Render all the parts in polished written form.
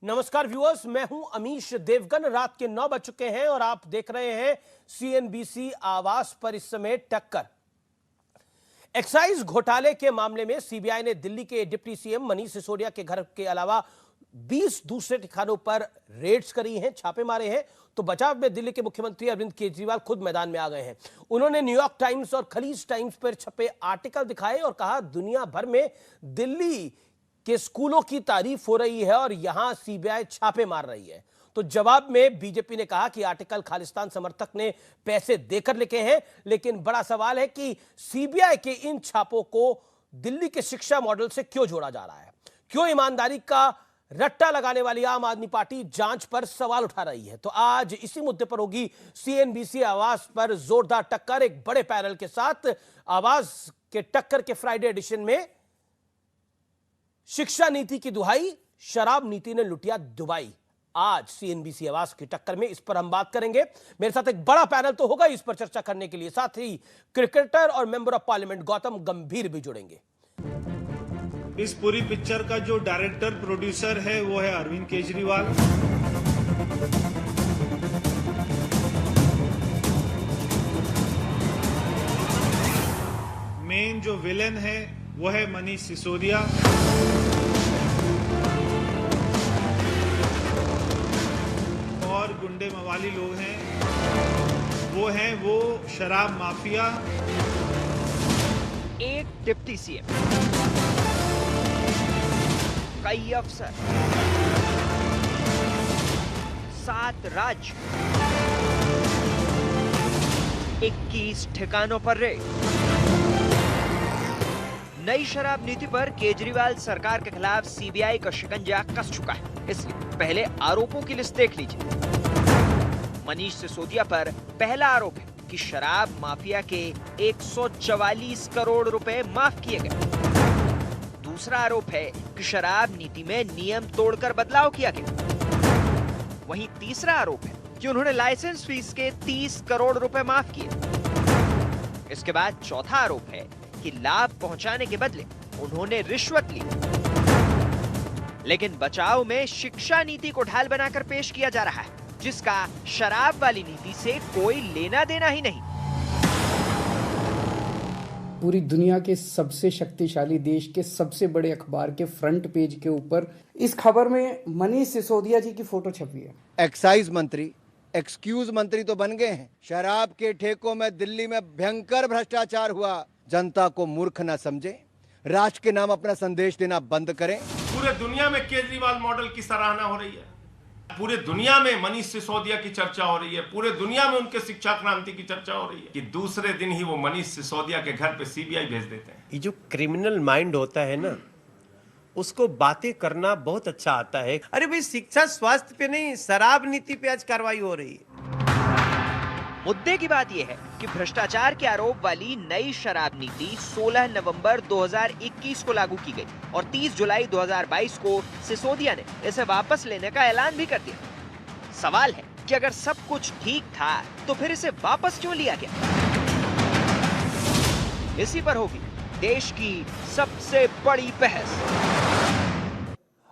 नमस्कार व्यूअर्स, मैं हूं अमीश देवगन। रात के 9 बज चुके हैं और आप देख रहे हैं सीएनबीसी आवाज पर इस समय टक्कर। एक्साइज घोटाले के मामले में सीबीआई ने दिल्ली के डिप्टी सीएम मनीष सिसोदिया के घर के अलावा 20 दूसरे ठिकानों पर रेड्स करी हैं, छापे मारे हैं। तो बचाव में दिल्ली के मुख्यमंत्री अरविंद केजरीवाल खुद मैदान में आ गए हैं। उन्होंने न्यूयॉर्क टाइम्स और खलीज टाइम्स पर छपे आर्टिकल दिखाए और कहा दुनिया भर में दिल्ली के स्कूलों की तारीफ हो रही है और यहां सीबीआई छापे मार रही है। तो जवाब में बीजेपी ने कहा कि आर्टिकल खालिस्तान समर्थक ने पैसे देकर लिखे हैं, लेकिन बड़ा सवाल है कि सीबीआई के इन छापों को दिल्ली के शिक्षा मॉडल से क्यों जोड़ा जा रहा है। क्यों ईमानदारी का रट्टा लगाने वाली आम आदमी पार्टी जांच पर सवाल उठा रही है। तो आज इसी मुद्दे पर होगी सीएनबीसी आवाज पर जोरदार टक्कर, एक बड़े पैनल के साथ। आवाज के टक्कर के फ्राइडे एडिशन में शिक्षा नीति की दुहाई, शराब नीति ने लुटिया दुबई। आज सीएनबीसी आवाज की टक्कर में इस पर हम बात करेंगे। मेरे साथ एक बड़ा पैनल तो होगा इस पर चर्चा करने के लिए, साथ ही क्रिकेटर और मेंबर ऑफ पार्लियामेंट गौतम गंभीर भी जुड़ेंगे। इस पूरी पिक्चर का जो डायरेक्टर प्रोड्यूसर है वो है अरविंद केजरीवाल। मेन जो विलेन है वो है मनीष सिसोदिया। और गुंडे मवाली लोग हैं वो शराब माफिया। एक डिप्टी सीएम, कई अफसर, 7 राज्य, 21 ठिकानों पर रेड। नई शराब नीति पर केजरीवाल सरकार के खिलाफ सीबीआई का शिकंजा कस चुका है, इसलिए पहले आरोपों की लिस्ट देख लीजिए। मनीष सिसोदिया पर पहला आरोप है कि शराब माफिया के 144 करोड़ रुपए माफ किए गए। दूसरा आरोप है कि शराब नीति में नियम तोड़कर बदलाव किया गया। वहीं तीसरा आरोप है कि उन्होंने लाइसेंस फीस के 30 करोड़ रुपए माफ किए। इसके बाद चौथा आरोप है कि लाभ पहुंचाने के बदले उन्होंने रिश्वत ली। लेकिन बचाव में शिक्षा नीति को ढाल बनाकर पेश किया जा रहा है, जिसका शराब वाली नीति से कोई लेना देना ही नहीं। पूरी दुनिया के सबसे शक्तिशाली देश के सबसे बड़े अखबार के फ्रंट पेज के ऊपर इस खबर में मनीष सिसोदिया जी की फोटो छपी है। एक्साइज मंत्री एक्सक्यूज मंत्री तो बन गए हैं। शराब के ठेकों में दिल्ली में भयंकर भ्रष्टाचार हुआ। जनता को मूर्ख न समझे, राष्ट्र के नाम अपना संदेश देना बंद करें। पूरे दुनिया में केजरीवाल मॉडल की सराहना हो रही है। पूरे दुनिया में मनीष सिसोदिया की चर्चा हो रही है। पूरे दुनिया में उनके शिक्षा क्रांति की चर्चा हो रही है कि दूसरे दिन ही वो मनीष सिसोदिया के घर पे सीबीआई भेज देते हैं। ये जो क्रिमिनल माइंड होता है ना, उसको बातें करना बहुत अच्छा आता है। अरे भाई, शिक्षा स्वास्थ्य पे नहीं, शराब नीति पे आज कार्रवाई हो रही है। मुद्दे की बात यह है कि भ्रष्टाचार के आरोप वाली नई शराब नीति 16 नवंबर 2021 को लागू की गई और 30 जुलाई 2022 को सिसोदिया ने इसे वापस लेने का ऐलान भी कर दिया। सवाल है कि अगर सब कुछ ठीक था तो फिर इसे वापस क्यों लिया गया? इसी पर होगी देश की सबसे बड़ी बहस।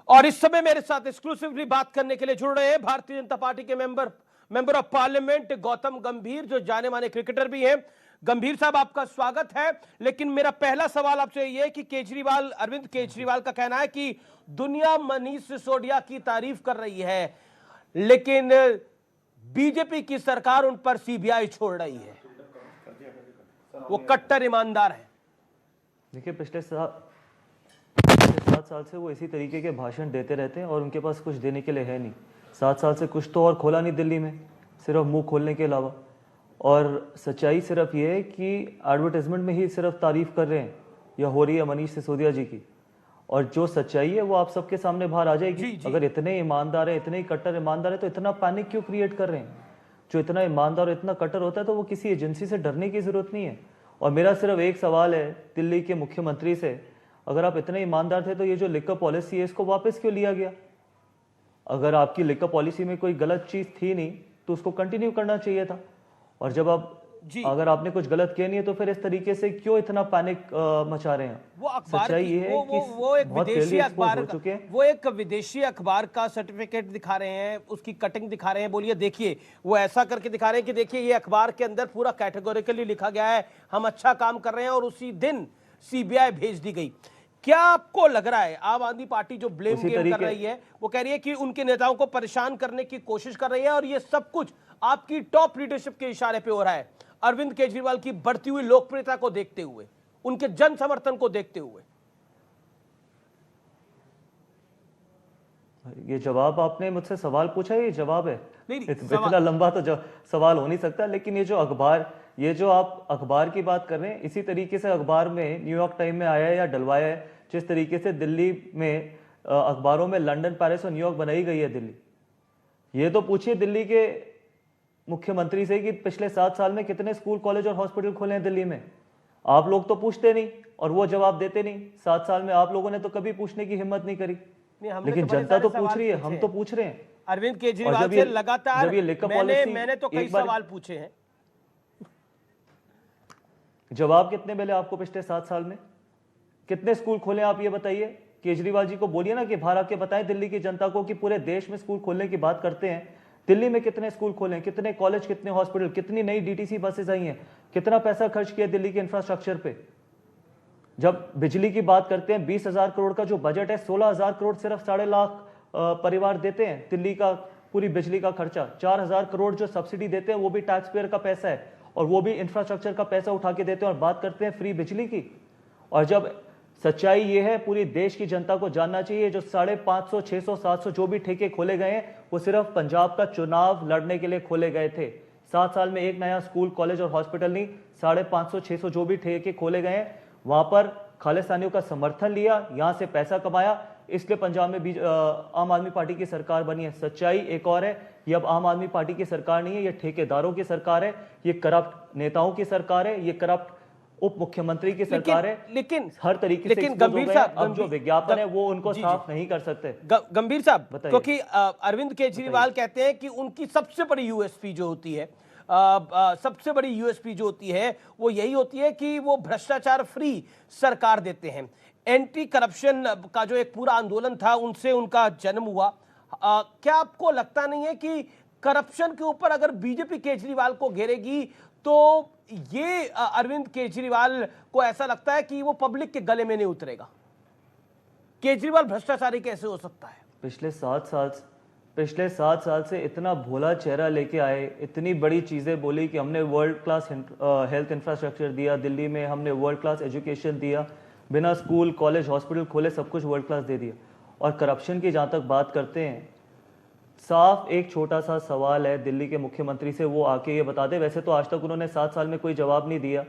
और इस समय मेरे साथ एक्सक्लूसिवली बात करने के लिए जुड़ रहे हैं भारतीय जनता पार्टी के मेंबर ऑफ पार्लियामेंट गौतम गंभीर, जो जाने माने क्रिकेटर भी हैं। गंभीर साहब, आपका स्वागत है। लेकिन मेरा पहला सवाल आपसे यह है कि अरविंद केजरीवाल का कहना है कि दुनिया मनीष सिसोदिया की तारीफ कर रही है, लेकिन बीजेपी की सरकार उन पर सीबीआई छोड़ रही है। वो कट्टर ईमानदार है। देखिए, पिछले 7 साल से वो इसी तरीके के भाषण देते रहते हैं और उनके पास कुछ देने के लिए है नहीं। 7 साल से कुछ तो और खोला नहीं दिल्ली में, सिर्फ मुंह खोलने के अलावा। और सच्चाई सिर्फ ये है कि एडवर्टाइजमेंट में ही सिर्फ तारीफ कर रहे हैं या हो रही है मनीष सिसोदिया जी की। और जो सच्चाई है वो आप सबके सामने बाहर आ जाएगी। जी। अगर इतने ईमानदार है, इतने ही कट्टर ईमानदार है, तो इतना पैनिक क्यों क्रिएट कर रहे हैं? जो इतना ईमानदार और इतना कट्टर होता है तो वो किसी एजेंसी से डरने की जरूरत नहीं है। और मेरा सिर्फ एक सवाल है दिल्ली के मुख्यमंत्री से, अगर आप इतने ईमानदार थे तो ये जो लिकर पॉलिसी है इसको वापस क्यों लिया गया? अगर आपकी लिकर पॉलिसी में कोई गलत चीज़ थी नहीं तो उसको कंटिन्यू करना चाहिए था। और जब आप जी। अगर आपने कुछ गलत किया नहीं है तो फिर इस तरीके से क्यों इतना पैनिक मचा रहे हैं? वो अखबार सच्चाई की- ये है कि वो एक बहुत विदेशी clearly expose अखबार हो चुके हैं। वो एक विदेशी अखबार का सर्टिफिकेट दिखा रहे हैं, उसकी कटिंग दिखा रहे हैं। बोलिए, देखिए वो ऐसा करके दिखा रहे हैं कि देखिए ये अखबार के अंदर पूरा कैटेगोरिकली लिखा गया है हम अच्छा काम कर रहे हैं, और उसी दिन सीबीआई भेज दी गई। क्या आपको लग रहा है आम आदमी पार्टी जो ब्लेम गेम कर रही है, वो कह रही है कि उनके नेताओं को परेशान करने की कोशिश कर रही है, और ये सब कुछ आपकी टॉप लीडरशिप के इशारे पे हो रहा है, अरविंद केजरीवाल की बढ़ती हुई लोकप्रियता को देखते हुए, उनके जन समर्थन को देखते हुए? ये जवाब आपने मुझसे सवाल पूछा, ये जवाब है? नहीं, इतना लंबा तो सवाल हो नहीं सकता। लेकिन ये जो आप अखबार की बात कर रहे हैं, इसी तरीके से अखबार में न्यूयॉर्क टाइम में आया है या डलवाया है, जिस तरीके से दिल्ली में अखबारों में लंदन, पेरिस और न्यूयॉर्क बनाई गई है दिल्ली। ये तो पूछिए दिल्ली के मुख्यमंत्री से कि पिछले 7 साल में कितने स्कूल, कॉलेज और हॉस्पिटल खोले हैं दिल्ली में। आप लोग तो पूछते नहीं और वो जवाब देते नहीं। 7 साल में आप लोगों ने तो कभी पूछने की हिम्मत नहीं करी, लेकिन जनता तो पूछ रही है, हम तो पूछ रहे हैं। अरविंद केजरीवाल से लगातार मैंने तो कई सवाल पूछे हैं। जवाब कितने मिले आपको पिछले 7 साल में? कितने स्कूल खोले आप ये बताइए। केजरीवाल जी को बोलिए ना कि बाहर आके बताएं दिल्ली की जनता को कि पूरे देश में स्कूल खोलने की बात करते हैं, दिल्ली में कितने स्कूल खोले, कितने कॉलेज, कितने हॉस्पिटल, कितनी नई डीटीसी बसेस आई हैं, कितना पैसा खर्च किया दिल्ली के इंफ्रास्ट्रक्चर पे। जब बिजली की बात करते हैं, 20,000 करोड़ का जो बजट है, 16,000 करोड़ सिर्फ 7.5 लाख परिवार देते हैं दिल्ली का पूरी बिजली का खर्चा। 4,000 करोड़ जो सब्सिडी देते हैं वो भी टैक्स पेयर का पैसा है, और वो भी इंफ्रास्ट्रक्चर का पैसा उठा के देते हैं, और बात करते हैं फ्री बिजली की। और जब सच्चाई ये है, पूरी देश की जनता को जानना चाहिए, जो 550, 600, 700 जो भी ठेके खोले गए हैं, वो सिर्फ पंजाब का चुनाव लड़ने के लिए खोले गए थे। 7 साल में एक नया स्कूल, कॉलेज और हॉस्पिटल नहीं, 550, 600 जो भी ठेके खोले गए हैं, वहां पर खालिस्तानियों का समर्थन लिया, यहां से पैसा कमाया, इसलिए पंजाब में आम आदमी पार्टी की सरकार बनी है। सच्चाई एक और है, ये अब आम आदमी पार्टी की सरकार नहीं है, ये ठेकेदारों की सरकार है, ये करप्ट नेताओं की सरकार है, ये करप्ट उप मुख्यमंत्री की सरकार है। लेकिन हर तरीके से गंभीर साहब, अब जो विज्ञापन है वो उनको साफ नहीं कर सकते। गंभीर साहब, क्योंकि अरविंद केजरीवाल कहते हैं कि उनकी सबसे बड़ी यूएसपी जो होती है, सबसे बड़ी यूएसपी जो होती है वो यही होती है कि वो भ्रष्टाचार फ्री सरकार देते हैं। एंटी करप्शन का जो एक पूरा आंदोलन था, उनसे उनका जन्म हुआ। क्या आपको लगता नहीं है कि करप्शन के ऊपर अगर बीजेपी केजरीवाल को घेरेगी तो ये अरविंद केजरीवाल को ऐसा लगता है कि वो पब्लिक के गले में नहीं उतरेगा? केजरीवाल भ्रष्टाचारी कैसे हो सकता है? पिछले 7 साल से इतना भोला चेहरा लेके आए, इतनी बड़ी चीजें बोली कि हमने वर्ल्ड क्लास हेल्थ इंफ्रास्ट्रक्चर दिया दिल्ली में, हमने वर्ल्ड क्लास एजुकेशन दिया, बिना स्कूल, कॉलेज, हॉस्पिटल खोले सब कुछ वर्ल्ड क्लास दे दिया। और करप्शन की जहाँ तक बात करते हैं, साफ एक छोटा सा सवाल है दिल्ली के मुख्यमंत्री से, वो आके ये बता दे। वैसे तो आज तक उन्होंने 7 साल में कोई जवाब नहीं दिया।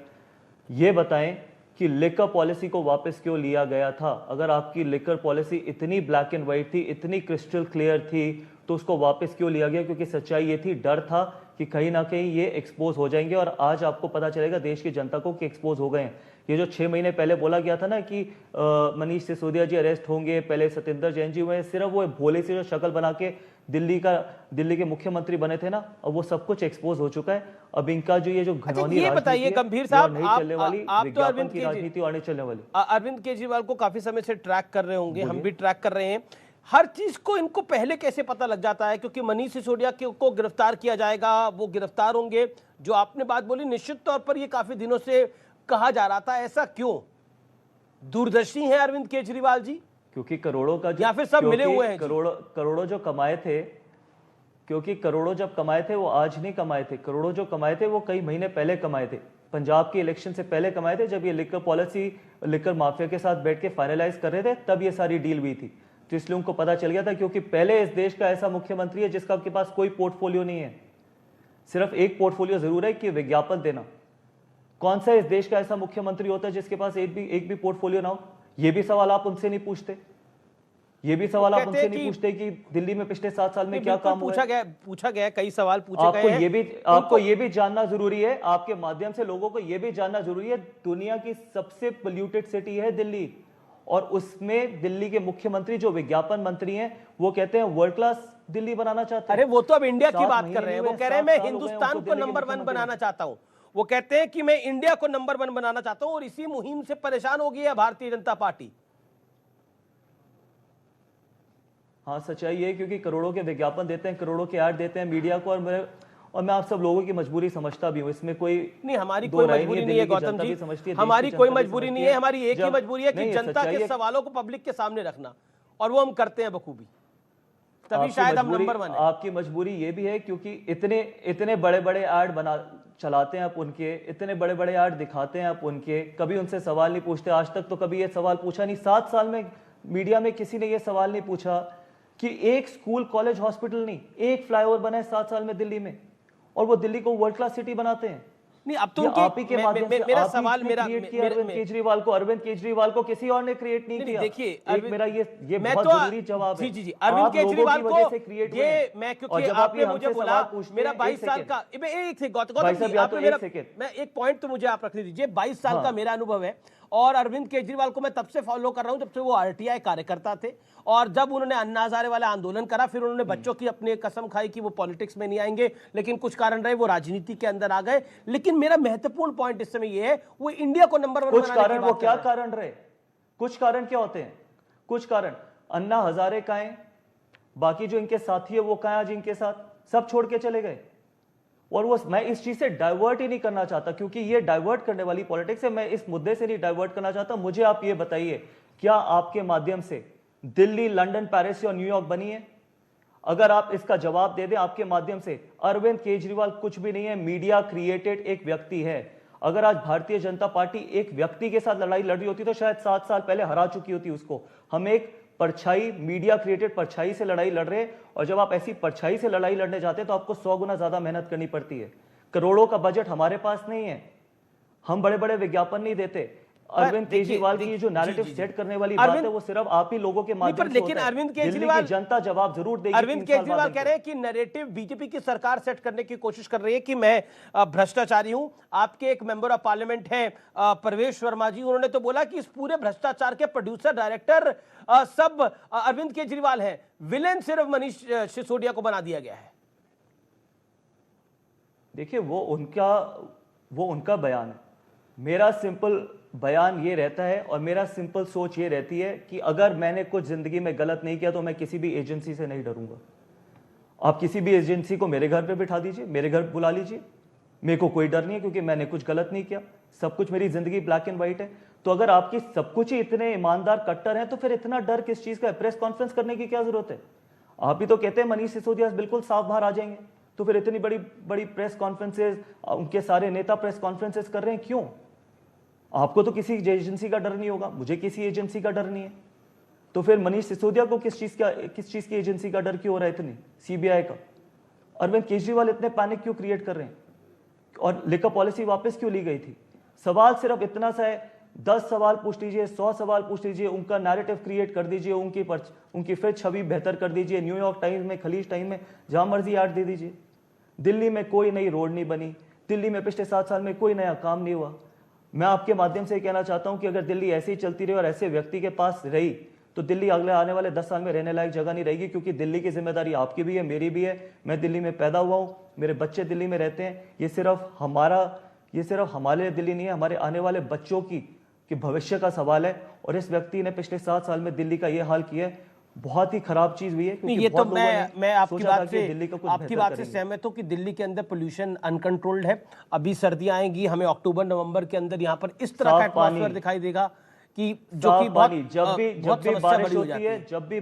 ये बताएं कि लिकर पॉलिसी को वापस क्यों लिया गया था? अगर आपकी लिकर पॉलिसी इतनी ब्लैक एंड व्हाइट थी, इतनी क्रिस्टल क्लियर थी, तो उसको वापस क्यों लिया गया? क्योंकि सच्चाई ये थी, डर था कि कहीं ना कहीं ये एक्सपोज हो जाएंगे, और आज आपको पता चलेगा देश की जनता को कि एक्सपोज हो गए हैं। ये जो 6 महीने पहले बोला गया था ना कि मनीष सिसोदिया जी अरेस्ट होंगे, पहले सत्येंद्र जैन जी हुए, सिर्फ वो भोले से जो शक्ल बना के दिल्ली के मुख्यमंत्री बने थे ना, अब वो सब कुछ एक्सपोज हो चुका है। अब इनका जो ये जो घनौनी ये बताइए गंभीर साहब, नहीं चलने वाली, आप तो विज्ञापन की राजनीति और नहीं चलने वाली। अरविंद केजरीवाल को काफी समय से ट्रैक कर रहे होंगे, हम भी ट्रैक कर रहे हैं। हर चीज को इनको पहले कैसे पता लग जाता है? क्योंकि मनीष सिसोदिया को गिरफ्तार किया जाएगा, वो गिरफ्तार होंगे, जो आपने बात बोली निश्चित तौर पर ये काफी दिनों से कहा जा रहा था। ऐसा क्यों? दूरदर्शी हैं अरविंद केजरीवाल जी? क्योंकि करोड़ों का, या फिर सब मिले हुए हैं? करोड़ों जो कमाए थे, क्योंकि करोड़ों जब कमाए थे वो आज नहीं कमाए थे। करोड़ों जो कमाए थे वो कई महीने पहले कमाए थे, पंजाब के इलेक्शन से पहले कमाए थे, जब ये लिकर पॉलिसी लिकर माफिया के साथ बैठ के फाइनलाइज कर रहे थे, तब ये सारी डील हुई थी। तो इसलिए उनको पता चल गया था, क्योंकि पहले इस देश का ऐसा मुख्यमंत्री है जिसका आपके पास कोई पोर्टफोलियो नहीं है। सिर्फ एक पोर्टफोलियो जरूर है कि विज्ञापन देना। कौन सा इस देश का ऐसा मुख्यमंत्री होता है जिसके पास एक भी पोर्टफोलियो ना हो? ये भी सवाल आप उनसे नहीं पूछते। ये भी सवाल आप उनसे नहीं पूछते कि दिल्ली में पिछले 7 साल में क्या काम हुआ है। पूछा गया, कई सवाल पूछे गए हैं। आपको ये भी जानना जरूरी है, आपके माध्यम से लोगों को ये भी जानना जरूरी है, दुनिया की सबसे पोल्यूटेड सिटी है दिल्ली, और उसमें दिल्ली के मुख्यमंत्री जो विज्ञापन मंत्री हैं वो कहते हैं वर्ल्ड क्लास दिल्ली बनाना चाहते हैं। अरे वो तो अब इंडिया की बात कर रहे हैं, वो कह रहे हैं मैं हिंदुस्तान को नंबर 1 बनाना चाहता हूं। वो कहते हैं कि मैं इंडिया को नंबर 1 बनाना चाहता हूं और इसी मुहिम से परेशान हो गई है भारतीय जनता पार्टी। हाँ, सच्चाई है, क्योंकि करोड़ों के विज्ञापन देते हैं, करोड़ों के ऐड देते हैं मीडिया को, और मैं आप सब लोगों की मजबूरी समझता भी हूँ, इसमें कोई नहीं, हमारी कोई मजबूरी नहीं है गौतम जी, हमारी कोई मजबूरी नहीं है, हमारी एक ही मजबूरी है कि जनता के सवालों को पब्लिक के सामने रखना, और वो हम करते हैं बखूबी, तभी शायद हम नंबर 1 है। आपकी मजबूरी ये भी है क्योंकि इतने बड़े बड़े ऐड चलाते हैं आप उनके, इतने बड़े बड़े ऐड दिखाते हैं आप उनके, कभी उनसे सवाल नहीं पूछते। आज तक तो कभी ये सवाल पूछा नहीं, 7 साल में मीडिया में किसी ने ये सवाल नहीं पूछा कि एक स्कूल, कॉलेज, हॉस्पिटल नहीं, एक फ्लाईओवर बना है 7 साल में दिल्ली में, और वो दिल्ली को वर्ल्ड क्लास सिटी बनाते हैं। नहीं, अब तो आप ही के माध्यम से मेरा सवाल अरविंद केजरीवाल को किसी और ने क्रिएट नहीं किया। देखिए, मेरा ये मैं बहुत तो जरूरी जवाब है। जी अरविंद केजरीवाल को ये मैं, क्योंकि आपने मुझे बोला मेरा 22 साल का, एक सेकंड, मैं एक पॉइंट तो मुझे आप रखने दीजिए। 22 साल का मेरा अनुभव है, और अरविंद केजरीवाल को मैं तब से फॉलो कर रहा हूं जब से वो आरटीआई कार्यकर्ता थे, और जब उन्होंने अन्ना हजारे वाला आंदोलन करा, फिर उन्होंने बच्चों की अपनी कसम खाई कि वो पॉलिटिक्स में नहीं आएंगे, लेकिन कुछ कारण रहे वो राजनीति के अंदर आ गए। लेकिन मेरा महत्वपूर्ण पॉइंट इस समय ये है, वो इंडिया को नंबर 1 कुछ कारण, वो क्या कारण रहे, कुछ कारण क्या होते हैं? कुछ कारण अन्ना हजारे का है, बाकी जो इनके साथी है वो कहां आज इनके साथ, सब छोड़ के चले गए। और वो, मैं इस चीज से डाइवर्ट ही नहीं करना चाहता, क्योंकि ये डाइवर्ट करने वाली पॉलिटिक्स है। मैं इस मुद्दे से नहीं डाइवर्ट करना चाहता। मुझे आप ये बताइए, क्या आपके माध्यम से दिल्ली, लंदन, पेरिस और न्यूयॉर्क बनी है? अगर आप इसका जवाब दे दें आपके माध्यम से, अरविंद केजरीवाल कुछ भी नहीं है, मीडिया क्रिएटेड एक व्यक्ति है। अगर आज भारतीय जनता पार्टी एक व्यक्ति के साथ लड़ाई लड़ रही होती तो शायद 7 साल पहले हरा चुकी होती उसको। हम एक परछाई, मीडिया क्रिएटेड परछाई से लड़ाई लड़ रहे हैं, और जब आप ऐसी परछाई से लड़ाई लड़ने जाते हैं तो आपको 100 गुना ज्यादा मेहनत करनी पड़ती है। करोड़ों का बजट हमारे पास नहीं है, हम बड़े बड़े विज्ञापन नहीं देते। अरविंद केजरीवाल की जो नैरेटिव सेट करने वाली बात है वो सिर्फ आप ही लोगों के माध्यम से, लेकिन अरविंद केजरीवाल, जनता जवाब जरूर देगी। अरविंद केजरीवाल कह रहे हैं कि नैरेटिव बीजेपी की सरकार सेट करने की कोशिश कर रही है कि मैं भ्रष्टाचारी हूं। आपके एक मेंबर ऑफ पार्लियामेंट है प्रवेश वर्मा जी, उन्होंने तो बोला कि इस पूरे भ्रष्टाचार के प्रोड्यूसर, डायरेक्टर सब अरविंद केजरीवाल है, विलेन सिर्फ मनीष सिसोदिया को बना दिया गया है। देखिए, वो उनका बयान है। मेरा सिंपल बयान ये रहता है, और मेरा सिंपल सोच ये रहती है कि अगर मैंने कुछ जिंदगी में गलत नहीं किया तो मैं किसी भी एजेंसी से नहीं डरूंगा। आप किसी भी एजेंसी को मेरे घर पे बिठा दीजिए, मेरे घर बुला लीजिए, मेरे को कोई डर नहीं है, क्योंकि मैंने कुछ गलत नहीं किया। सब कुछ, मेरी जिंदगी ब्लैक एंड व्हाइट है। तो अगर आपकी सब कुछ ही इतने ईमानदार, कट्टर हैं, तो फिर इतना डर किस चीज का है? प्रेस कॉन्फ्रेंस करने की क्या जरूरत है? आप ही तो कहते हैं मनीष सिसोदिया बिल्कुल साफ बाहर आ जाएंगे, तो फिर इतनी बड़ी बड़ी प्रेस कॉन्फ्रेंसेज, उनके सारे नेता प्रेस कॉन्फ्रेंसेज कर रहे हैं, क्यों? आपको तो किसी एजेंसी का डर नहीं होगा, मुझे किसी एजेंसी का डर नहीं है, तो फिर मनीष सिसोदिया को किस चीज की एजेंसी का डर क्यों हो रहा है? इतनी सीबीआई का। अरविंद केजरीवाल इतने पैनिक क्यों क्रिएट कर रहे हैं? और लिकर पॉलिसी वापस क्यों ली गई थी? सवाल सिर्फ इतना सा है, 10 सवाल पूछ लीजिए, 100 सवाल पूछ लीजिए, उनका नैरेटिव क्रिएट कर दीजिए, उनकी फिर छवि बेहतर कर दीजिए, न्यूयॉर्क टाइम्स में, खलीज टाइम्स में, जहां मर्जी ऐड दे दीजिए। दिल्ली में कोई नई रोड नहीं बनी, दिल्ली में पिछले 7 साल में कोई नया काम नहीं हुआ। मैं आपके माध्यम से कहना चाहता हूं कि अगर दिल्ली ऐसे ही चलती रही और ऐसे व्यक्ति के पास रही तो दिल्ली अगले आने वाले 10 साल में रहने लायक जगह नहीं रहेगी, क्योंकि दिल्ली की जिम्मेदारी आपकी भी है, मेरी भी है। मैं दिल्ली में पैदा हुआ हूं, मेरे बच्चे दिल्ली में रहते हैं। ये सिर्फ हमारे लिए दिल्ली नहीं है, हमारे आने वाले बच्चों की भविष्य का सवाल है। और इस व्यक्ति ने पिछले 7 साल में दिल्ली का ये हाल किया है, बहुत ही खराब चीज हुई है। ये तो मैं आपकी बात से सहमत हूं कि दिल्ली के अंदर पोल्यूशन अनकंट्रोल्ड है। अभी सर्दियां आएंगी, हमें अक्टूबर नवंबर के अंदर यहाँ पर इस तरह का एटमॉस्फेयर दिखाई देगा कि जो कि जब भी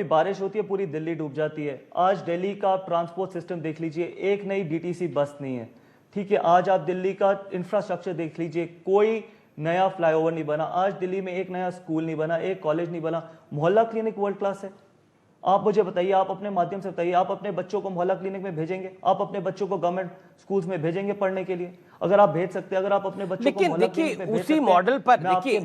बारिश होती है पूरी दिल्ली डूब जाती है। आज दिल्ली का ट्रांसपोर्ट सिस्टम देख लीजिए, एक नई डीटीसी बस नहीं है, ठीक है। आज आप दिल्ली का इंफ्रास्ट्रक्चर देख लीजिए, कोई नया फ्लाईओवर नहीं बना। आज दिल्ली में एक नया स्कूल नहीं बना, एक कॉलेज नहीं बना। मोहल्ला क्लिनिक वर्ल्ड क्लास है। आप मुझे बताइए, आप अपने माध्यम से बताइए, आप अपने बच्चों को मोहल्ला क्लिनिक में भेजेंगे? आप अपने बच्चों को गवर्नमेंट स्कूल्स में भेजेंगे पढ़ने के लिए? अगर आप भेज सकते हैं, अगर आप अपने बच्चों को मोहल्ला क्लिनिक में भेज सकते हैं, उसी मॉडल पर देखिए,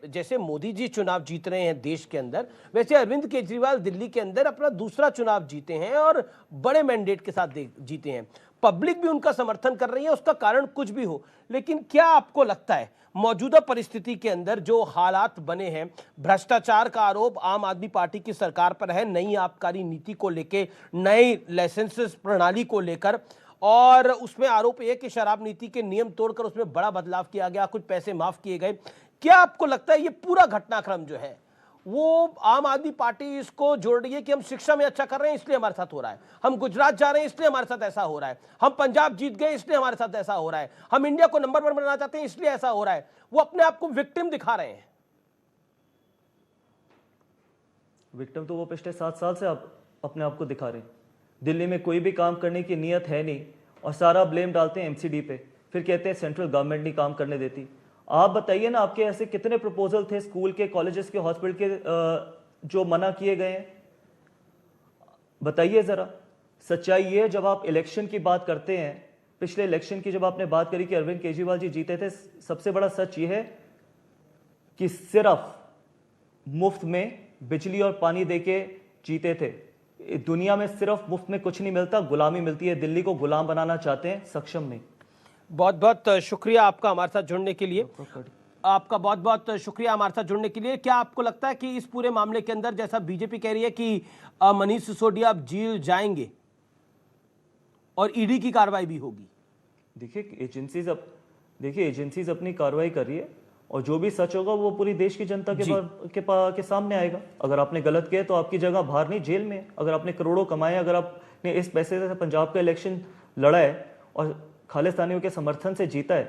जैसे मोदी जी चुनाव जीत रहे हैं देश के अंदर, वैसे अरविंद केजरीवाल दिल्ली के अंदर अपना दूसरा चुनाव जीते हैं और बड़े मैंडेट के साथ जीते हैं। पब्लिक भी उनका समर्थन कर रही है, उसका कारण कुछ भी हो, लेकिन क्या आपको लगता है मौजूदा परिस्थिति के अंदर जो हालात बने हैं, भ्रष्टाचार का आरोप आम आदमी पार्टी की सरकार पर है, नई आबकारी नीति को लेकर, नई लाइसेंसेस प्रणाली को लेकर, और उसमें आरोप यह कि शराब नीति के नियम तोड़कर उसमें बड़ा बदलाव किया गया, कुछ पैसे माफ किए गए। क्या आपको लगता है ये पूरा घटनाक्रम जो है वो आम आदमी पार्टी इसको जोड़ रही है कि हम शिक्षा में अच्छा कर रहे हैं इसलिए हमारे साथ हो रहा है, हम गुजरात जा रहे हैं इसलिए हमारे साथ ऐसा हो रहा है, हम पंजाब जीत गए इसलिए हमारे साथ ऐसा हो रहा है, हम इंडिया को नंबर 1 बनाना चाहते हैं इसलिए ऐसा हो रहा है? वो अपने आप को विक्टिम दिखा रहे हैं। विक्टिम तो वो पिछले 7 साल से आप अपने आप को दिखा रहे हैं। दिल्ली में कोई भी काम करने की नीयत है नहीं और सारा ब्लेम डालते हैं एमसीडी पे, फिर कहते हैं सेंट्रल गवर्नमेंट नहीं काम करने देती। आप बताइए ना, आपके ऐसे कितने प्रपोजल थे स्कूल के, कॉलेजेस के, हॉस्पिटल के जो मना किए गए हैं? बताइए जरा। सच्चाई ये, जब आप इलेक्शन की बात करते हैं, पिछले इलेक्शन की जब आपने बात करी कि अरविंद केजरीवाल जी जीते थे, सबसे बड़ा सच ये है कि सिर्फ मुफ्त में बिजली और पानी देके जीते थे। दुनिया में सिर्फ मुफ्त में कुछ नहीं मिलता, गुलामी मिलती है। दिल्ली को गुलाम बनाना चाहते हैं, सक्षम नहीं। बहुत बहुत शुक्रिया आपका हमारे साथ जुड़ने के लिए, आपका बहुत बहुत शुक्रिया हमारे साथ जुड़ने के लिए। क्या आपको लगता है कि इस पूरे मामले के अंदर, जैसा बीजेपी कह रही है कि मनीष सिसोदिया अब जेल जाएंगे और ईडी की कार्रवाई भी होगी? देखिए एजेंसीज अपनी कार्रवाई कर रही है और जो भी सच होगा वो पूरी देश की जनता के सामने आएगा। अगर आपने गलत किया तो आपकी जगह बाहर नहीं, जेल में। अगर आपने करोड़ों कमाए, अगर आपने इस पैसे से पंजाब का इलेक्शन लड़ा है और खालिस्तानियों के समर्थन से जीता है,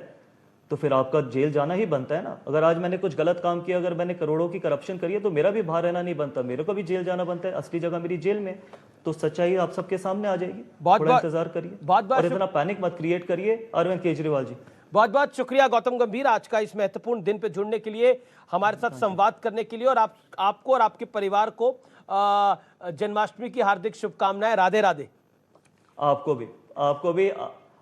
तो फिर आपका जेल जाना ही बनता है ना। अगर आज मैंने कुछ गलत काम किया, अगर मैंने करोड़ों की करप्शन करी है, तो मेरा भी बाहर रहना नहीं बनता, मेरे को भी जेल जाना बनता है। असली जगह मेरी जेल में। तो सच्चाई आप सबके सामने आ जाएगी। थोड़ा इंतजार करिए और इतना पैनिक मत क्रिएट करिए अरविंद केजरीवाल जी। बहुत बहुत शुक्रिया गौतम गंभीर, आज का इस महत्वपूर्ण दिन पे जुड़ने के लिए, हमारे साथ संवाद करने के लिए, और आपको और आपके परिवार को जन्माष्टमी की हार्दिक शुभकामनाएं। राधे राधे। आपको भी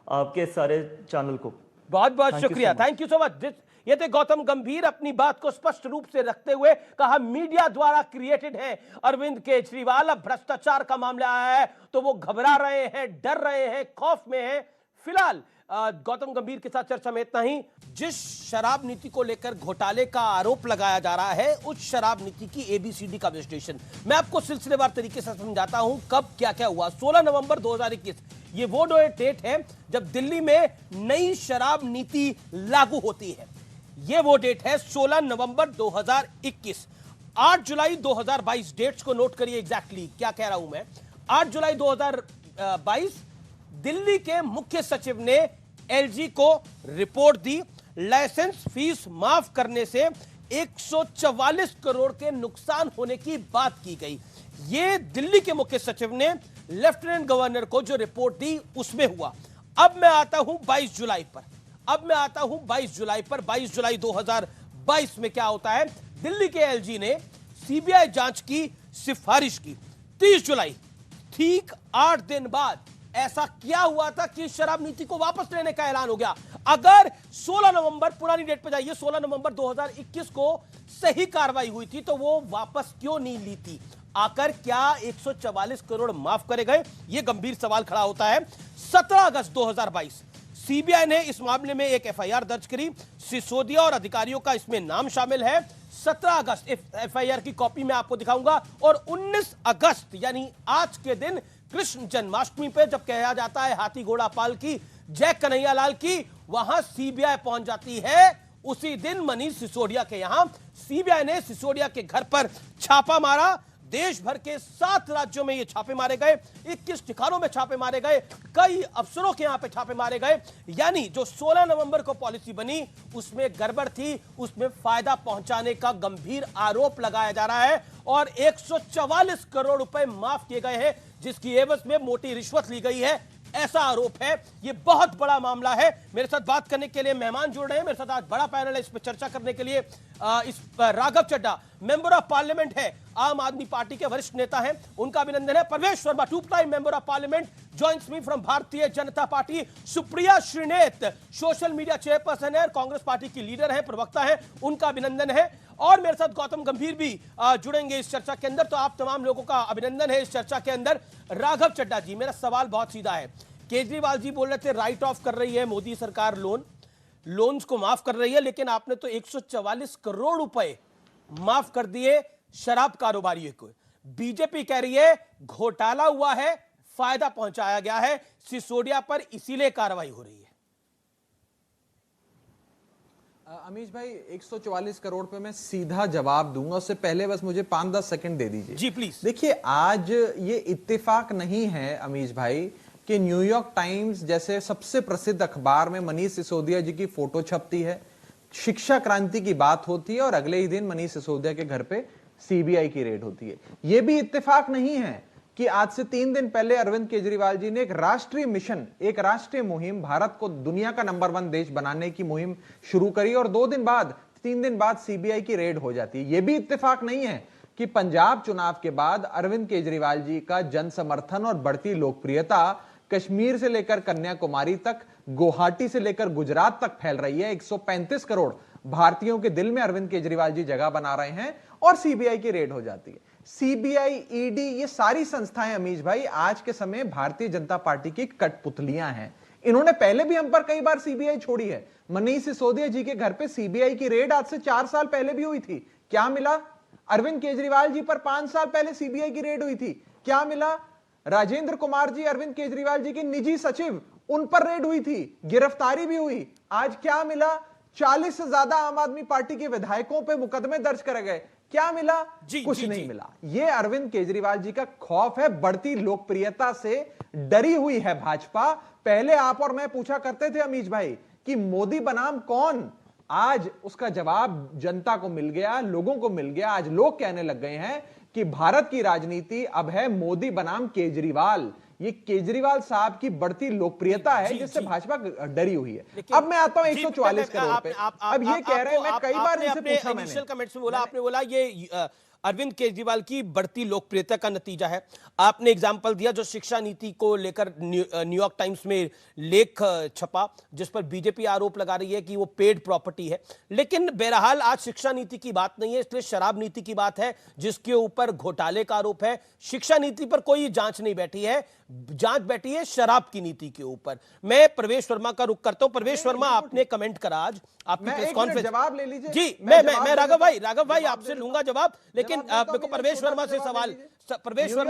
आपके सारे चैनल को बहुत बहुत शुक्रिया। Thank you so much. ये थे गौतम गंभीर, अपनी बात को स्पष्ट रूप से रखते हुए कहा मीडिया द्वारा क्रिएटेड है अरविंद केजरीवाल। अब भ्रष्टाचार का मामला आया है तो वो घबरा रहे हैं, डर रहे हैं, खौफ में हैं। फिलहाल गौतम गंभीर के साथ चर्चा में इतना ही। जिस शराब नीति को लेकर घोटाले का आरोप लगाया जा रहा है, उस शराब नीति की एबीसीडी का विश्लेषण मैं आपको सिलसिलेवार तरीके से समझाता हूं। कब क्या क्या हुआ। 16 नवंबर 2021 ये वो डेट है जब दिल्ली में नई शराब नीति लागू होती है। ये वो डेट है 16 नवंबर 2021। 8 जुलाई 2022 डेट्स को नोट करिए एग्जैक्टली क्या कह रहा हूं मैं। 8 जुलाई 2022 दिल्ली के मुख्य सचिव ने एलजी को रिपोर्ट दी। लाइसेंस फीस माफ करने से 144 करोड़ के नुकसान होने की बात की गई। ये दिल्ली के मुख्य सचिव ने लेफ्टिनेंट गवर्नर को जो रिपोर्ट दी उसमें हुआ। अब मैं आता हूं 22 जुलाई पर। 22 जुलाई 2022 में क्या होता है। दिल्ली के एलजी ने सीबीआई जांच की सिफारिश की। 30 जुलाई, ठीक 8 दिन बाद ऐसा क्या हुआ था कि शराब नीति को वापस लेने का ऐलान हो गया। अगर 16 नवंबर, पुरानी डेट पर जाइए, 16 नवंबर 2021 को सही कार्रवाई हुई थी तो वो वापस क्यों नहीं ली थी। आकर क्या 144 करोड़ माफ करे गए, ये गंभीर सवाल खड़ा होता है। 17 अगस्त 2022 सीबीआई ने इस मामले में एक एफआईआर दर्ज करी। सिसोदिया और अधिकारियों का इसमें नाम शामिल है। 17 अगस्त एफआईआर की कॉपी मैं आपको दिखाऊंगा। और 19 अगस्त यानी आज के दिन, कृष्ण जन्माष्टमी पे जब कहा जाता है हाथी घोड़ा पाल की जय कन्हैया लाल की, वहां सीबीआई पहुंच जाती है। उसी दिन मनीष सिसोदिया के यहां सीबीआई ने सिसोदिया के घर पर छापा मारा। देश भर के 7 राज्यों में ये छापे मारे गए, 21 ठिकानों में छापे मारे गए, कई अफसरों के यहां पे छापे मारे गए। यानी जो 16 नवंबर को पॉलिसी बनी उसमें गड़बड़ थी, उसमें फायदा पहुंचाने का गंभीर आरोप लगाया जा रहा है। और 144 करोड़ रुपए माफ किए गए हैं, जिसकी एवज में मोटी रिश्वत ली गई है, ऐसा आरोप है। ये बहुत बड़ा मामला है। मेरे साथ बात करने के लिए मेहमान जुड़ रहे हैं। मेरे साथ आज बड़ा पैनल है, इस पर चर्चा करने के लिए इस पर Raghav Chadha member of parliament है, आम आदमी पार्टी के वरिष्ठ नेता हैं, उनका अभिनंदन है। Parvesh Verma 2 time member of parliament joins me from Bharatiya Janata party. Supriya Shrinate social media chairperson है, कांग्रेस पार्टी की लीडर है, प्रवक्ता है, उनका अभिनंदन है। और मेरे साथ गौतम गंभीर भी जुड़ेंगे इस चर्चा के अंदर। तो आप तमाम लोगों का अभिनंदन है इस चर्चा के अंदर। राघव चड्ढा जी, मेरा सवाल बहुत सीधा है, केजरीवाल जी बोल रहे थे राइट ऑफ कर रही है मोदी सरकार लोन्स को माफ कर रही है, लेकिन आपने तो 144 करोड़ रुपए माफ कर दिए शराब कारोबारियों को। बीजेपी कह रही है घोटाला हुआ है, फायदा पहुंचाया गया है सिसोदिया पर, इसीलिए कार्रवाई हो रही है। अमीश भाई 144 करोड़ पे मैं सीधा जवाब दूंगा, उससे पहले बस मुझे 5-10 सेकंड दे दीजिए। जी प्लीज। देखिए, आज ये इत्तेफाक नहीं है अमीश भाई कि न्यूयॉर्क टाइम्स जैसे सबसे प्रसिद्ध अखबार में मनीष सिसोदिया जी की फोटो छपती है, शिक्षा क्रांति की बात होती है और अगले ही दिन मनीष सिसोदिया के घर पे सीबीआई की रेड होती है। यह भी इत्तेफाक नहीं है कि आज से 3 दिन पहले अरविंद केजरीवाल जी ने एक राष्ट्रीय मिशन, एक राष्ट्रीय मुहिम, भारत को दुनिया का नंबर 1 देश बनाने की मुहिम शुरू करी और 3 दिन बाद सीबीआई की रेड हो जाती है। यह भी इत्तेफाक नहीं है कि पंजाब चुनाव के बाद अरविंद केजरीवाल जी का जन समर्थन और बढ़ती लोकप्रियता कश्मीर से लेकर कन्याकुमारी तक, गुवाहाटी से लेकर गुजरात तक फैल रही है। 135 करोड़ भारतीयों के दिल में अरविंद केजरीवाल जी जगह बना रहे हैं और सीबीआई की रेड हो जाती है। सीबीआई, ईडी, ये सारी संस्थाएं अमीश भाई आज के समय भारतीय जनता पार्टी की कठपुतलियां हैं। इन्होंने पहले भी हम पर कई बार सीबीआई छोड़ी है। मनीष सिसोदिया जी के घर पे सीबीआई की रेड आज से 4 साल पहले भी हुई थी, क्या मिला? अरविंद केजरीवाल जी पर 5 साल पहले सीबीआई की रेड हुई थी, क्या मिला? राजेंद्र कुमार जी, अरविंद केजरीवाल जी के निजी सचिव, उन पर रेड हुई थी, गिरफ्तारी भी हुई। आज क्या मिला? 40 से ज्यादा आम आदमी पार्टी के विधायकों पे मुकदमे दर्ज करे गए, क्या मिला? कुछ नहीं मिला। ये अरविंद केजरीवाल जी का खौफ है, बढ़ती लोकप्रियता से डरी हुई है भाजपा। पहले आप और मैं पूछा करते थे अमीश भाई कि मोदी बनाम कौन, आज उसका जवाब जनता को मिल गया, लोगों को मिल गया। आज लोग कहने लग गए हैं कि भारत की राजनीति अब है मोदी बनाम केजरीवाल। ये केजरीवाल साहब की बढ़ती लोकप्रियता है जिससे भाजपा डरी हुई है। अब मैं आता हूं 144 करोड़ पे। अब ये कह रहे हैं, मैं कई बार इनसे पूछा, इनिशियल कमेंट्स में बोला, आपने बोला ये अरविंद केजरीवाल की बढ़ती लोकप्रियता का नतीजा है। आपने एग्जाम्पल दिया जो शिक्षा नीति को लेकर न्यूयॉर्क टाइम्स में लेख छपा जिस पर बीजेपी आरोप लगा रही है कि वो पेड प्रॉपर्टी है। लेकिन बहरहाल आज शिक्षा नीति की बात नहीं है, इसलिए शराब नीति की बात है जिसके ऊपर घोटाले का आरोप है। शिक्षा नीति पर कोई जांच नहीं बैठी है, जांच बैठी है शराब की नीति के ऊपर। मैं प्रवेश वर्मा का रुख करता हूं। प्रवेश वर्मा, आपने कमेंट करा आज आपकी प्रेस कॉन्फ्रेंस, जवाब ले लीजिए। जी मैं राघव भाई आपसे लूंगा जवाब, लेकिन मेरे को प्रवेश वर्मा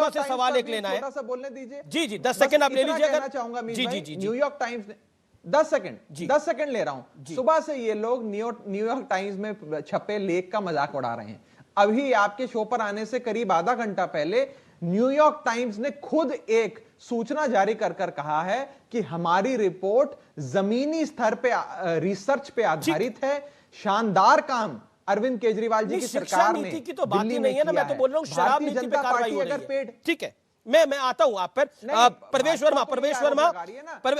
से सवाल एक लेना है। बोलने दीजिए। जी 10 सेकंड आप ले लीजिए अगर। चाहूंगा जी न्यूयॉर्क टाइम्स ने 10 सेकंड ले रहा हूं। सुबह से ये लोग न्यूयॉर्क टाइम्स में छपे लेख का मजाक उड़ा रहे हैं। अभी आपके शो पर आने से करीब आधा घंटा पहले न्यूयॉर्क टाइम्स ने खुद एक सूचना जारी कर कहा है कि हमारी रिपोर्ट जमीनी स्तर पे रिसर्च पे आधारित है। शानदार काम अरविंद केजरीवाल जी की सरकार ने की तो बात ही नहीं है ना, मैं तो बोल रहा हूं शराब नीति पे कार्रवाई हो रही है। ठीक है, मैं आता हूं आप पर। प्रवेश वर्मा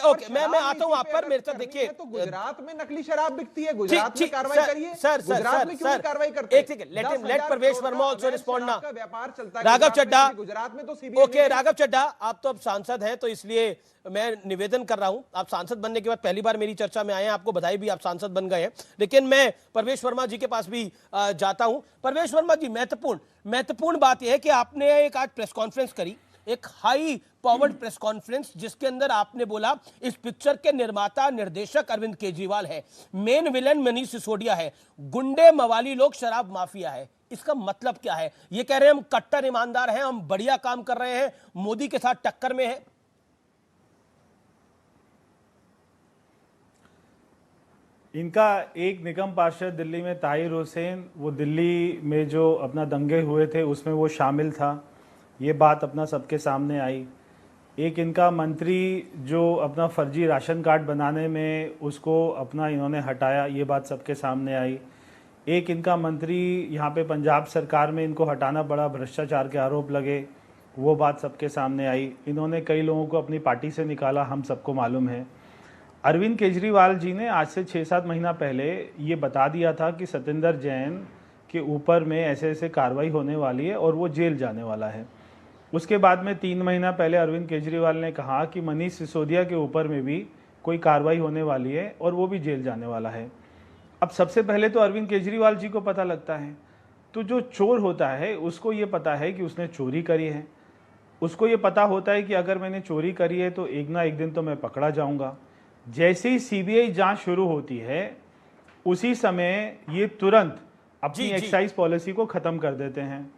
ओके, मैं आता हूं आप पर। मेरे साथ देखिए, तो गुजरात में नकली शराब बिकती है, गुजरात में कार्रवाई करिए। गुजरात में क्यों कार्रवाई करते हैं? एक सेकंड, लेट प्रवेश वर्मा आल्सो रिस्पोंड ना। व्यापार चलता है राघव चड्ढा, गुजरात में तो सीबीआई। ओके राघव चड्ढा, आप तो अब सांसद हैं, तो इसलिए मैं निवेदन कर रहा हूं, आप सांसद बनने के बाद पहली बार मेरी चर्चा में आए हैं, आपको बधाई भी, आप सांसद बन गए हैं। लेकिन मैं प्रवेश वर्मा जी के पास भी जाता हूं। प्रवेश वर्मा जी, महत्वपूर्ण बात यह है कि आपने एक आज प्रेस कॉन्फ्रेंस करी, एक हाई पावर्ड प्रेस कॉन्फ्रेंस, जिसके अंदर आपने बोला इस पिक्चर के निर्माता निर्देशक अरविंद केजरीवाल है, मेन विलन मनीष सिसोदिया है, गुंडे मवाली लोग शराब माफिया है। इसका मतलब क्या है? ये कह रहे हैं हम कट्टर ईमानदार हैं, हम बढ़िया काम कर रहे हैं, मोदी के साथ टक्कर में है। इनका एक निगम पार्षद दिल्ली में ताहिर हुसैन, वो दिल्ली में जो अपना दंगे हुए थे उसमें वो शामिल था, ये बात अपना सबके सामने आई। एक इनका मंत्री जो अपना फर्जी राशन कार्ड बनाने में उसको अपना इन्होंने हटाया, ये बात सबके सामने आई। एक इनका मंत्री यहाँ पे पंजाब सरकार में इनको हटाना पड़ा, भ्रष्टाचार के आरोप लगे, वो बात सबके सामने आई। इन्होंने कई लोगों को अपनी पार्टी से निकाला, हम सबको मालूम है। अरविंद केजरीवाल जी ने आज से 6-7 महीना पहले ये बता दिया था कि सत्येंद्र जैन के ऊपर में ऐसे ऐसे कार्रवाई होने वाली है और वो जेल जाने वाला है। उसके बाद में 3 महीना पहले अरविंद केजरीवाल ने कहा कि मनीष सिसोदिया के ऊपर में भी कोई कार्रवाई होने वाली है और वो भी जेल जाने वाला है। अब सबसे पहले तो अरविंद केजरीवाल जी को पता लगता है, तो जो चोर होता है उसको ये पता है कि उसने चोरी करी है, उसको ये पता होता है कि अगर मैंने चोरी करी है तो एक ना एक दिन तो मैं पकड़ा जाऊंगा। जैसे ही सीबीआई जांच शुरू होती है उसी समय ये तुरंत अपनी एक्साइज पॉलिसी को खत्म कर देते हैं।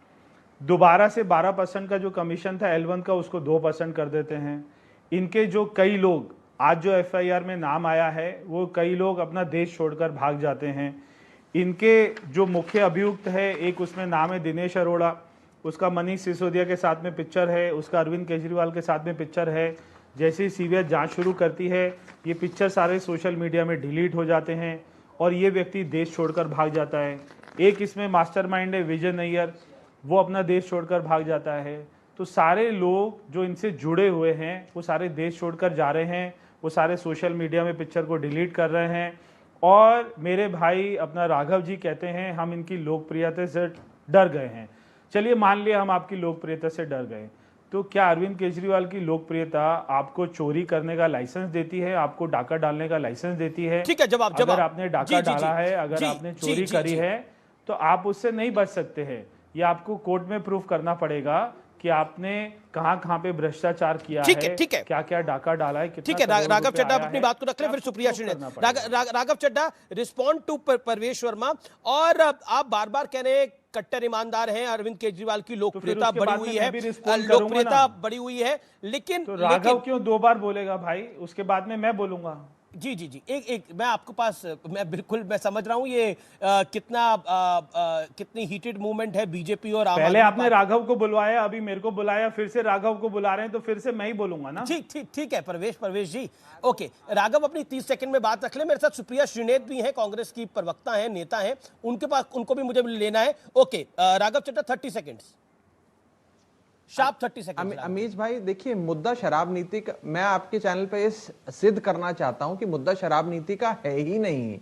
दोबारा से 12% का जो कमीशन था L1 का उसको 2% कर देते हैं। इनके जो कई लोग आज जो FIR में नाम आया है वो कई लोग अपना देश छोड़कर भाग जाते हैं। इनके जो मुख्य अभियुक्त है, एक उसमें नाम है दिनेश अरोड़ा, उसका मनीष सिसोदिया के साथ में पिक्चर है, उसका अरविंद केजरीवाल के साथ में पिक्चर है। जैसे ही सीबीआई जांच शुरू करती है ये पिक्चर सारे सोशल मीडिया में डिलीट हो जाते हैं और ये व्यक्ति देश छोड़कर भाग जाता है। एक इसमें मास्टरमाइंड है विजय नैयर, वो अपना देश छोड़कर भाग जाता है। तो सारे लोग जो इनसे जुड़े हुए हैं वो सारे देश छोड़कर जा रहे हैं, वो सारे सोशल मीडिया में पिक्चर को डिलीट कर रहे हैं। और मेरे भाई अपना राघव जी कहते हैं हम इनकी लोकप्रियता से डर गए हैं। चलिए मान लिया हम आपकी लोकप्रियता से डर गए, तो क्या अरविंद केजरीवाल की लोकप्रियता आपको चोरी करने का लाइसेंस देती है, आपको डाका डालने का लाइसेंस देती है? ठीक है, जवाब अगर आपने डाका डाला है, अगर आपने चोरी करी है तो आप उससे नहीं बच सकते हैं। ये आपको कोर्ट में प्रूफ करना पड़ेगा कि आपने कहां पे भ्रष्टाचार किया है, क्या क्या डाका डाला है, ठीक है। राघव चड्ढा अपनी बात को रख ले, फिर सुप्रिया श्रीनेत। राघव चड्ढा, रिस्पॉन्ड टू परवेश वर्मा। और आप बार बार कह रहे हैं कट्टर ईमानदार हैं, अरविंद केजरीवाल की लोकप्रियता बढ़ी हुई है, लोकप्रियता बढ़ी हुई है, लेकिन तो राघव क्यों 2 बार बोलेगा भाई, उसके बाद में मैं बोलूंगा। जी जी जी, एक मैं आपको पास, मैं बिल्कुल मैं समझ रहा हूं ये कितनी हीटेड मूवमेंट है बीजेपी और आम आदमी। पहले आपने राघव को बुलवाया, अभी मेरे को बुलाया, फिर से राघव को बुला रहे हैं, तो फिर से मैं ही बोलूंगा ना। ठीक है परवेश जी, ओके। राघव अपनी 30 सेकंड में बात रख ले। मेरे साथ सुप्रिया श्रीनेत भी हैं, कांग्रेस की प्रवक्ता हैं, नेता हैं, उनके पास, उनको भी मुझे लेना है। Okay Raghav Chadha 30 seconds, sharp 30 second. Amish भाई देखिए, मुद्दा शराब नीति का, मैं आपके चैनल पे सिद्ध करना चाहता हूं कि मुद्दा शराब नीति का है ही नहीं।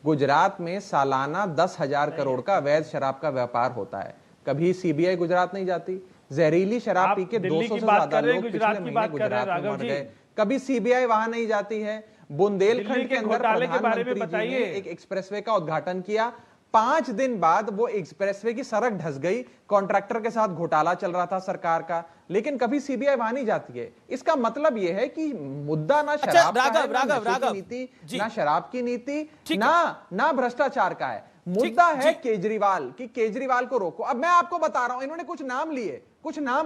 गुजरात में सालाना 10,000 करोड़ का अवैध शराब का व्यापार होता है। कभी सीबीआई गुजरात नहीं जाती। जहरीली शराब पी के 200 से ज्यादा लोग पिछले महीने गुजरात में मर गए। कभी सीबीआई वहां नहीं जाती है। बुंदेलखंड के अंदर प्रधानमंत्री जी ने एक एक्सप्रेसवे का उद्घाटन किया, 5 दिन बाद वो एक्सप्रेसवे की सड़क धंस गई। कॉन्ट्रैक्टर के साथ घोटाला चल रहा था सरकार का, लेकिन कभी सीबीआई वहां नहीं जाती है। इसका मतलब यह है कि मुद्दा ना शराब का नीति, ना शराब की नीति, ना भ्रष्टाचार का है। मुद्दा है केजरीवाल की, केजरीवाल को रोको। अब मैं आपको बता रहा हूं, इन्होंने कुछ नाम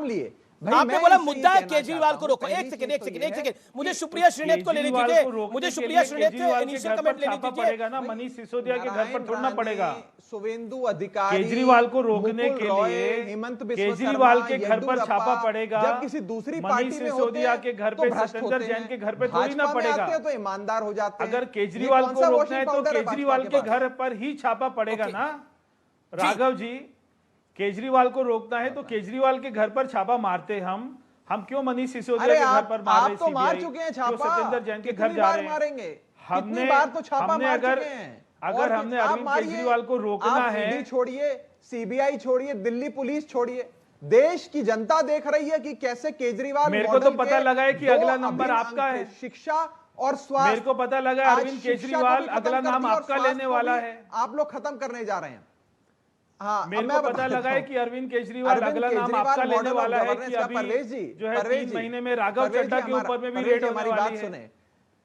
लिए आपने बोला मुद्दा है केजरीवाल को रोको। एक सेकंड, मुझे सुप्रिया श्रीनेत को लेने दीजिए, मुझे सुप्रिया श्रीनेत से इनिशियल कमेंट लेने दीजिए ना। मनीष सिसोदिया के घर पर छोड़ना पड़ेगा, शुवेंदु अधिकारी, केजरीवाल को रोकने के लिए हेमंत केजरीवाल के घर पर छापा पड़ेगा। जब किसी दूसरी पार्टी में सिसोदिया के घर पे, सत्येंद्र जैन के घर पे थोड़ी ना पड़ेगा। तो ईमानदार हो जाते हैं। अगर केजरीवाल को रोकना है तो केजरीवाल के घर पर ही छापा पड़ेगा ना। राघव जी, केजरीवाल को रोकना है तो केजरीवाल के घर पर छापा मारते हम क्यों मनीष सिसोदिया के घर पर मार रहे? आप तो मार चुके हैं छापा, सत्येंद्र जैन के घर जा रहे हैं। मारेंगे हमने बार तो छापा मार चुके हैं। अगर हमने अरविंद केजरीवाल को रोकना है, छोड़िए सीबीआई, छोड़िए दिल्ली पुलिस, छोड़िए, देश की जनता देख रही है कि कैसे केजरीवाल, मेरे को तो पता लगा है कि अगला नंबर आपका है। शिक्षा और स्वास्थ्य, मेरे को पता लगा अरविंद केजरीवाल अगला नाम आपका लेने वाला है। आप लोग खत्म करने जा रहे हैं। हाँ, मेरे को पता लगा है कि अरविंद केजरीवाल अगला नाम आपका लेने वाला है कि अभी जो है 3 महीने में राघव चड्ढा के ऊपर में भी रेड होने वाली है।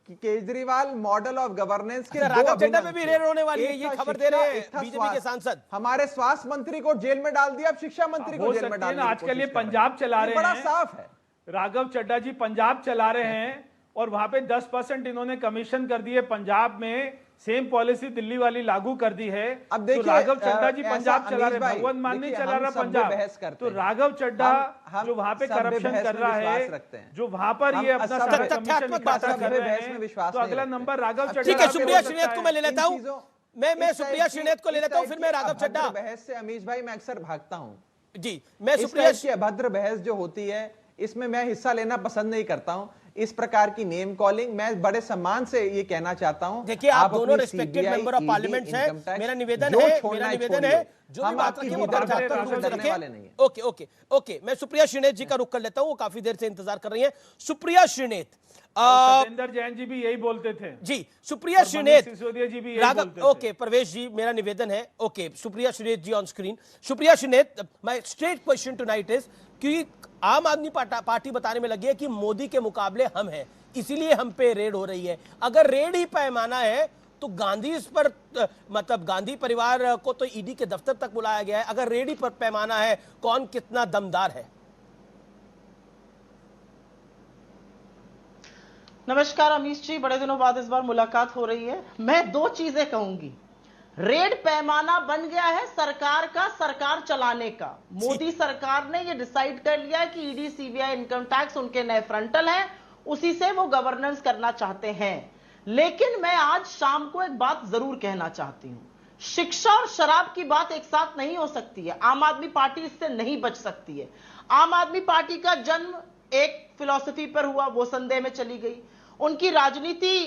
कि केजरीवाल मॉडल ऑफ गवर्नेंस के राघव चड्ढा पे भी रेड होने वाली है, ये खबर दे रहे हैं बीजेपी के सांसद। हमारे स्वास्थ्य मंत्री को जेल में डाल दिया, अब शिक्षा मंत्री को जेल में डाल दिया। आजकल ये पंजाब चला रहे हैं, बड़ा साफ है। राघव चड्ढा जी पंजाब चला रहे हैं और वहां पे 10% इन्होंने कमीशन कर दिए। पंजाब में सेम पॉलिसी दिल्ली वाली लागू कर दी है। अब देखिए, तो राघव चड्ढा जी पंजाब चला रहे, भगवंत मान नहीं चला रहा पंजाब। तो राघव चड्ढा जो वहां पे करप्शन कर रहा है, जो वहां पर ये अपना सारा कमीशन इकट्ठा कर रहे हैं, तो अगला नंबर राघव चड्ढा। ठीक है, सुप्रिया श्रीनेत को मैं ले लेता हूं, मैं सुप्रिया श्रीनेत को ले लेता हूं, फिर मैं राघव चड्ढा। बहस से अमीश भाई मैं अक्सर भागता हूं जी। मैं सुप्रिया की अभद्र बहस जो होती है इसमें मैं हिस्सा लेना पसंद नहीं करता हूं। इस प्रकार की नेम कॉलिंग मैं बड़े सम्मान से ये कहना चाहता हूं। देखिए, आप दोनों रिस्पेक्टेड मेंबर ऑफ पार्लियामेंट हैं। मेरा निवेदन है जो भी बात रखी वो ओके। मैं सुप्रिया श्रीनेत जी का रुख कर लेता हूं, वो काफी देर से इंतजार कर रही हैं। सुप्रिया श्रीनेत, सत्येंद्र जैन जी भी यही बोलते थे जी। सुप्रिया श्रीनेत, सिसोदिया जी भी यही बोलते थे। ओके परवेश जी, मेरा निवेदन है। Okay, Supriya Shrinate ji on screen. Supriya Shrinate, my straight question tonight is, क्योंकि आम आदमी पार्टी बताने में लगी है कि मोदी के मुकाबले हम हैं, इसीलिए हम पे रेड हो रही है। अगर रेड ही पैमाना है तो गांधी इस पर मतलब गांधी परिवार को तो ईडी के दफ्तर तक बुलाया गया है। अगर रेड ही पर पैमाना है, कौन कितना दमदार है? नमस्कार अमीश जी, बड़े दिनों बाद इस बार मुलाकात हो रही है। मैं दो चीजें कहूंगी। रेड पैमाना बन गया है सरकार का, सरकार चलाने का। मोदी सरकार ने यह डिसाइड कर लिया है कि ईडी, सीबीआई, इनकम टैक्स उनके नए फ्रंटल हैं, उसी से वो गवर्नेंस करना चाहते हैं। लेकिन मैं आज शाम को एक बात जरूर कहना चाहती हूं, शिक्षा और शराब की बात एक साथ नहीं हो सकती है। आम आदमी पार्टी इससे नहीं बच सकती है। आम आदमी पार्टी का जन्म एक फिलॉसफी पर हुआ, वो संदेह में चली गई। उनकी राजनीति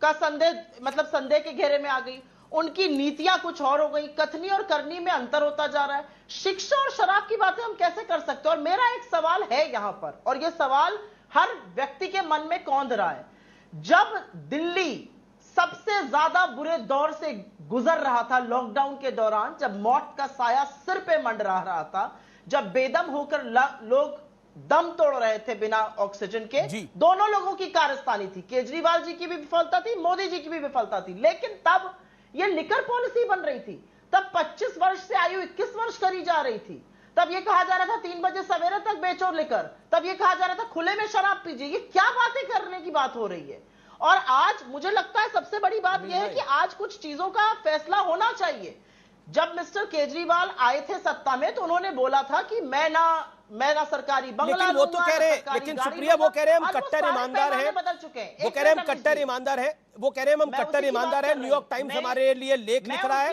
का संदेह मतलब संदेह के घेरे में आ गई। उनकी नीतियां कुछ और हो गई। कथनी और करनी में अंतर होता जा रहा है। शिक्षा और शराब की बातें हम कैसे कर सकते हैं? और मेरा एक सवाल है यहां पर, और यह सवाल हर व्यक्ति के मन में कौंध रहा है। जब दिल्ली सबसे ज्यादा बुरे दौर से गुजर रहा था लॉकडाउन के दौरान, जब मौत का साया सिर पे मंडरा रहा था, जब बेदम होकर लोग दम तोड़ रहे थे बिना ऑक्सीजन के, दोनों लोगों की कारस्तानी थी। केजरीवाल जी की भी विफलता थी, मोदी जी की भी विफलता थी। लेकिन तब यह लिकर पॉलिसी बन रही थी। तब 25 वर्ष से आयु 21 वर्ष करी जा रही थी। तब यह कहा जा रहा था 3 बजे सवेरे तक बेचो लिकर। तब यह कहा जा रहा था खुले में शराब पीजिए। ये क्या बातें करने की बात हो रही है? और आज मुझे लगता है सबसे बड़ी बात यह है कि आज कुछ चीजों का फैसला होना चाहिए। जब मिस्टर केजरीवाल आए थे सत्ता में तो उन्होंने बोला था कि मैं ना सरकारी बंगला, लेकिन वो तो कह रहे हैं, लेकिन सुप्रिया वो कह रहे हैं हम कट्टर ईमानदार हैं। बदल चुके हैं। वो कह रहे हैं हम कट्टर ईमानदार हैं। वो कह रहे हैं हम कट्टर ईमानदार हैं। न्यूयॉर्क टाइम्स हमारे लिए लेख लिख रहा है।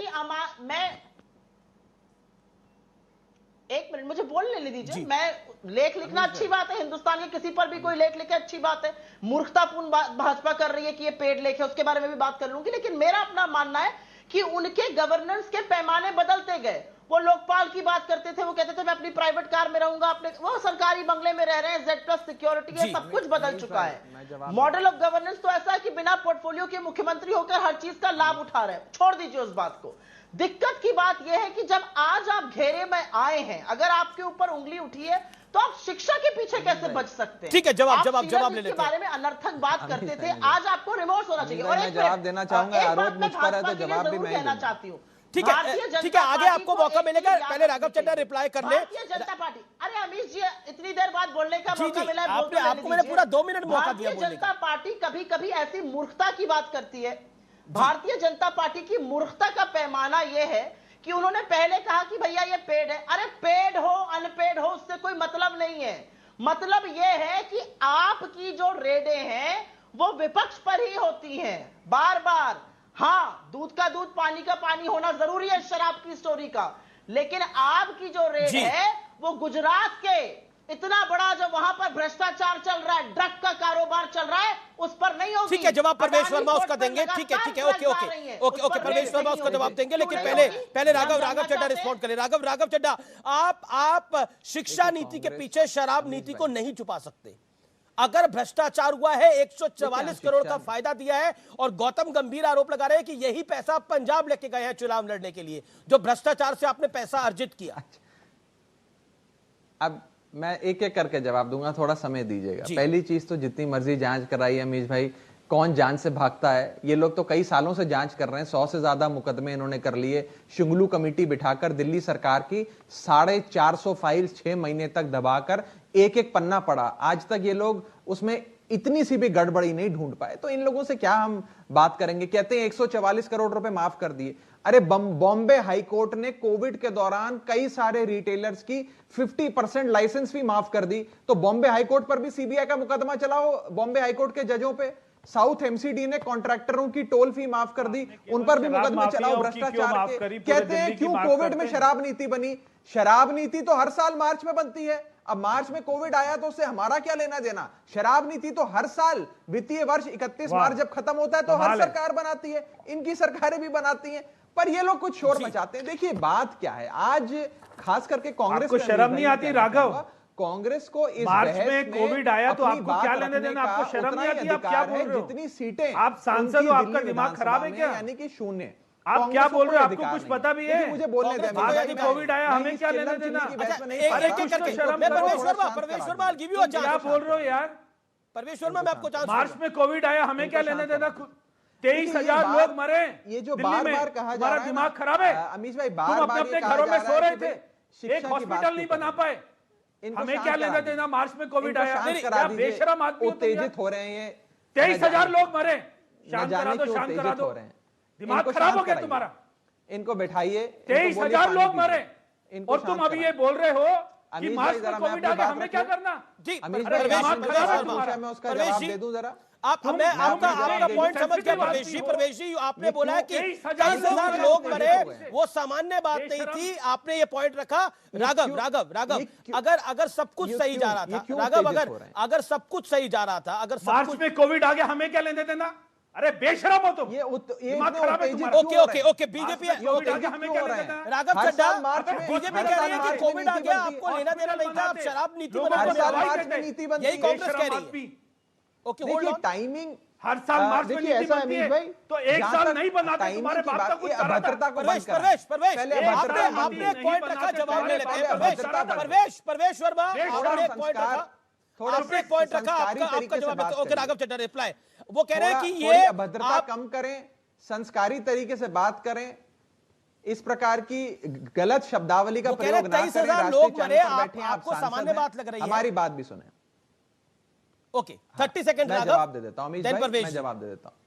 एक मिनट मुझे बोल लेने दीजिए। मैं लेख लिखना अच्छी बात है, हिंदुस्तान के किसी पर भी कोई लेख लिखे अच्छी बात है। मूर्खतापूर्ण भाजपा कर रही है कि ये पेड लेख है, उसके बारे में भी बात कर लूंगी। लेकिन मेरा अपना मानना है कि उनके गवर्नेंस के पैमाने बदलते गए। वो लोकपाल की बात करते थे, वो कहते थे मैं अपनी प्राइवेट कार में रहूंगा, अपने वो सरकारी बंगले में रह रहे हैं, Z+ सिक्योरिटी है, सब कुछ बदल चुका है। मॉडल ऑफ गवर्नेंस तो ऐसा है कि बिना पोर्टफोलियो के मुख्यमंत्री होकर हर चीज का लाभ उठा रहे हैं। छोड़ दीजिए उस बात को। दिक्कत की बात यह है कि जब आज आप घेरे में आए हैं, अगर आपके ऊपर उंगली उठी है तो आप शिक्षा के पीछे कैसे बच सकते हैं? ठीक है, जवाब ले लेते हैं। बारे में अनर्थक बात करते थे, आज आपको रिमोर्स होना चाहिए। और मैं जवाब देना चाहूंगा, आरोप मुझ पर है तो जवाब भी मैं कहना चाहती हूँ। ठीक है, आगे आपको मौका मिलेगा। पहले राघव चड्ढा रिप्लाई कर ले। भारतीय जनता पार्टी, अरे अमीश जी इतनी देर बाद बोलने का मौका मिला है, आपको मैंने पूरा 2 मिनट मौका दिया। भारतीय जनता पार्टी कभी कभी ऐसी मूर्खता की बात करती है। भारतीय जनता पार्टी की मूर्खता का पैमाना यह है कि उन्होंने पहले कहा कि भैया ये पेड है। अरे पेड हो अनपेड हो उससे कोई मतलब नहीं है। मतलब यह है कि आपकी जो रेडें हैं वो विपक्ष पर ही होती हैं बार बार। हाँ, दूध का दूध पानी का पानी होना जरूरी है शराब की स्टोरी का, लेकिन आपकी जो रेड है वो गुजरात के इतना बड़ा जो वहां पर भ्रष्टाचार चल रहा है, ड्रग का कारोबार चल रहा है, उस पर नहीं होगी। ठीक है, जवाब परवेश वर्मा उसका देंगे। ठीक है, ओके परवेश वर्मा उसका जवाब देंगे। लेकिन पहले राघव चड्ढा रिस्पॉन्ड करें। राघव चड्ढा, आप शिक्षा नीति के पीछे शराब नीति को नहीं छुपा सकते। अगर भ्रष्टाचार हुआ है, 144 करोड़ का फायदा दिया है, और गौतम गंभीर आरोप लगा रहे हैं कि यही पैसा पंजाब लेके गए हैं चुनाव लड़ने के लिए, जो भ्रष्टाचार से आपने पैसा अर्जित किया। अब मैं एक एक करके जवाब दूंगा, थोड़ा समय दीजिएगा। पहली चीज तो जितनी मर्जी जांच कराइए अमीश भाई, कौन जांच से भागता है? ये लोग तो कई सालों से जांच कर रहे हैं, 100 से ज्यादा मुकदमे इन्होंने कर लिए। शुंगलू कमेटी बिठाकर दिल्ली सरकार की 450 फाइल 6 महीने तक दबाकर एक एक पन्ना पड़ा, आज तक ये लोग उसमें इतनी सी भी गड़बड़ी नहीं ढूंढ पाए। तो इन लोगों से क्या हम बात करेंगे? कहते हैं 144 करोड़ रुपए माफ कर दिए। अरे बॉम्बे हाईकोर्ट ने कोविड के दौरान कई सारे रिटेलर्स की 50% लाइसेंस भी माफ कर दी। तो बॉम्बे हाईकोर्ट पर भी सीबीआई का मुकदमा चलाओ, बॉम्बे हाईकोर्ट के जजों पे। साउथ एमसीडी ने कॉन्ट्रैक्टरों की टोल फी माफ कर दी, उन पर भी मुकदमे चलाओ भ्रष्टाचार के। कहते हैं क्यों कोविड में शराब नीति बनी? शराब नीति तो हर साल मार्च में बनती है। अब मार्च में कोविड आया तो उससे हमारा क्या लेना देना? शराब नीति तो हर साल वित्तीय वर्ष 31 मार्च जब खत्म होता है तो हर सरकार बनाती है, इनकी सरकारें भी बनाती हैं। पर ये लोग कुछ शोर मचाते हैं। देखिए बात क्या है, आज खास करके कांग्रेस को शर्म नहीं आती राघव? कांग्रेस को इस मार्च में कोविड आया तो आपको क्या लेने देना? आपको शर्म नहीं आती? आप क्या बोल रहे हो? जितनी सीटें आप सांसद हो, आपका दिमाग खराब है क्या? यानी कि शून्य। आप क्या बोल रहे हो? आपको कुछ पता भी है? मुझे बोलने दें। भारत में कोविड आया, हमें क्या लेना देना? क्या बोल रहे हो यार? परमेश्वर में मैं आपको चांस मार्च में कोविड आया, हमें क्या लेना देना? 23,000 लोग मरे। ये जो बार बार कहा जा रहा है, दिमाग खराब है अमीश भाई, तुम बार अपने बार अपने घरों में सो रहे थे, एक हॉस्पिटल नहीं बना पाए, इनको हमें शांत क्या करा लेना दीजिए। देना? मार्च में कोविड आया, करा दीजिए। बेशरम आदमी, उत्तेजित हो रहे हैं, 23,000 लोग मरे। न शांत जाने करा दो, क्यों शांत करा उत्तेजित दो। हो रहे हैं। दिमाग इनको खराब शांत हो गया कराइए। तुम्हारा। इनको बैठाइए, 23,000 लोग मरे और तुम अभी ये बोल रहे हो कि अमीश मार्च भाई, में जरा कोविड मैं आ गया, अपनी हमें बात क्या रखूं। करना? जी अमीश परवेश भाई, जी, परवेश परवेश जी, वर्मा, मैं उसका परवेश जवाब जी, दे दूं जरा। आप मैं आपका पॉइंट समझ गया परवेश जी, आपने बोला है कि 23,000 लोग मरे, वो सामान्य बात नहीं थी, आपने ये पॉइंट रखा। राघव, अगर सब कुछ सही जा रहा था, राघव, अगर सब कुछ सही जा रहा था, अगर मार्च में कोविड आ गया, हमें क्या लेने देना? अरे बेशरम हो तुम, दिमाग खराब है तुम्हारा। Okay BJP, Raghav Chadha, BJP कह रही है कि कोविड आ गया, आपको लेना देना नहीं था, आप शराब नीति बनाने, यही कांग्रेस कह रही है। ओके होल्ड ऑन, टाइमिंग हर साल मार्च में नीति बनती है, तो एक साल नहीं बनाते, तुम्हारे बाप का कुछ अभद्रता को परवेश, आपने एक पॉइंट रखा, जवाब ले लेते हैं। परवेश वर्मा, आपने एक पॉइंट रखा, आपने एक पॉइंट रखा, आपका जवाब। ओके राघव चड्ढा रिप्लाई, वो कह रहे हैं कि ये अभद्रता कम करें, संस्कारी तरीके से बात करें, इस प्रकार की गलत शब्दावली का प्रयोग ना करें। 23,000 लोग मरे, आपको सामान्य बात लग रही है? हमारी बात भी सुने। ओके 30 सेकंड मैं जवाब दे देता हूं अमीश भाई, मैं जवाब दे देता हूं।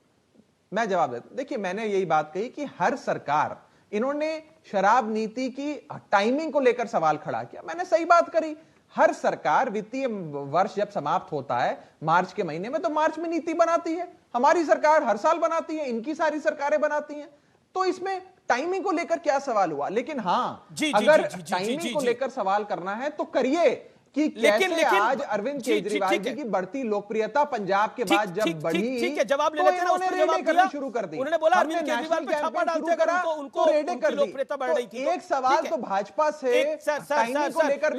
देखिए, मैंने यही बात कही कि हर सरकार, इन्होंने शराब नीति की टाइमिंग को लेकर सवाल खड़ा किया। मैंने सही बात करी, हर सरकार वित्तीय वर्ष जब समाप्त होता है मार्च के महीने में, तो मार्च में नीति बनाती है। हमारी सरकार हर साल बनाती है, इनकी सारी सरकारें बनाती हैं, तो इसमें टाइमिंग को लेकर क्या सवाल हुआ? लेकिन हाँ, अगर टाइमिंग को लेकर सवाल करना है तो करिए कि कैसे आज अरविंद केजरीवाल जी की बढ़ती लोकप्रियता पंजाब के बाद जब बढ़ी, ठीक है, जवाब ले तो लेते हैं, इन्होंने रेडें करनी शुरू कर दी। उन्होंने बोला अरविंद केजरीवाल पे छापा डालते अगर उनको रेडें कर दी। लोकप्रियता बढ़ रही थी। एक सवाल तो भाजपा से टाइमिंग को लेकर,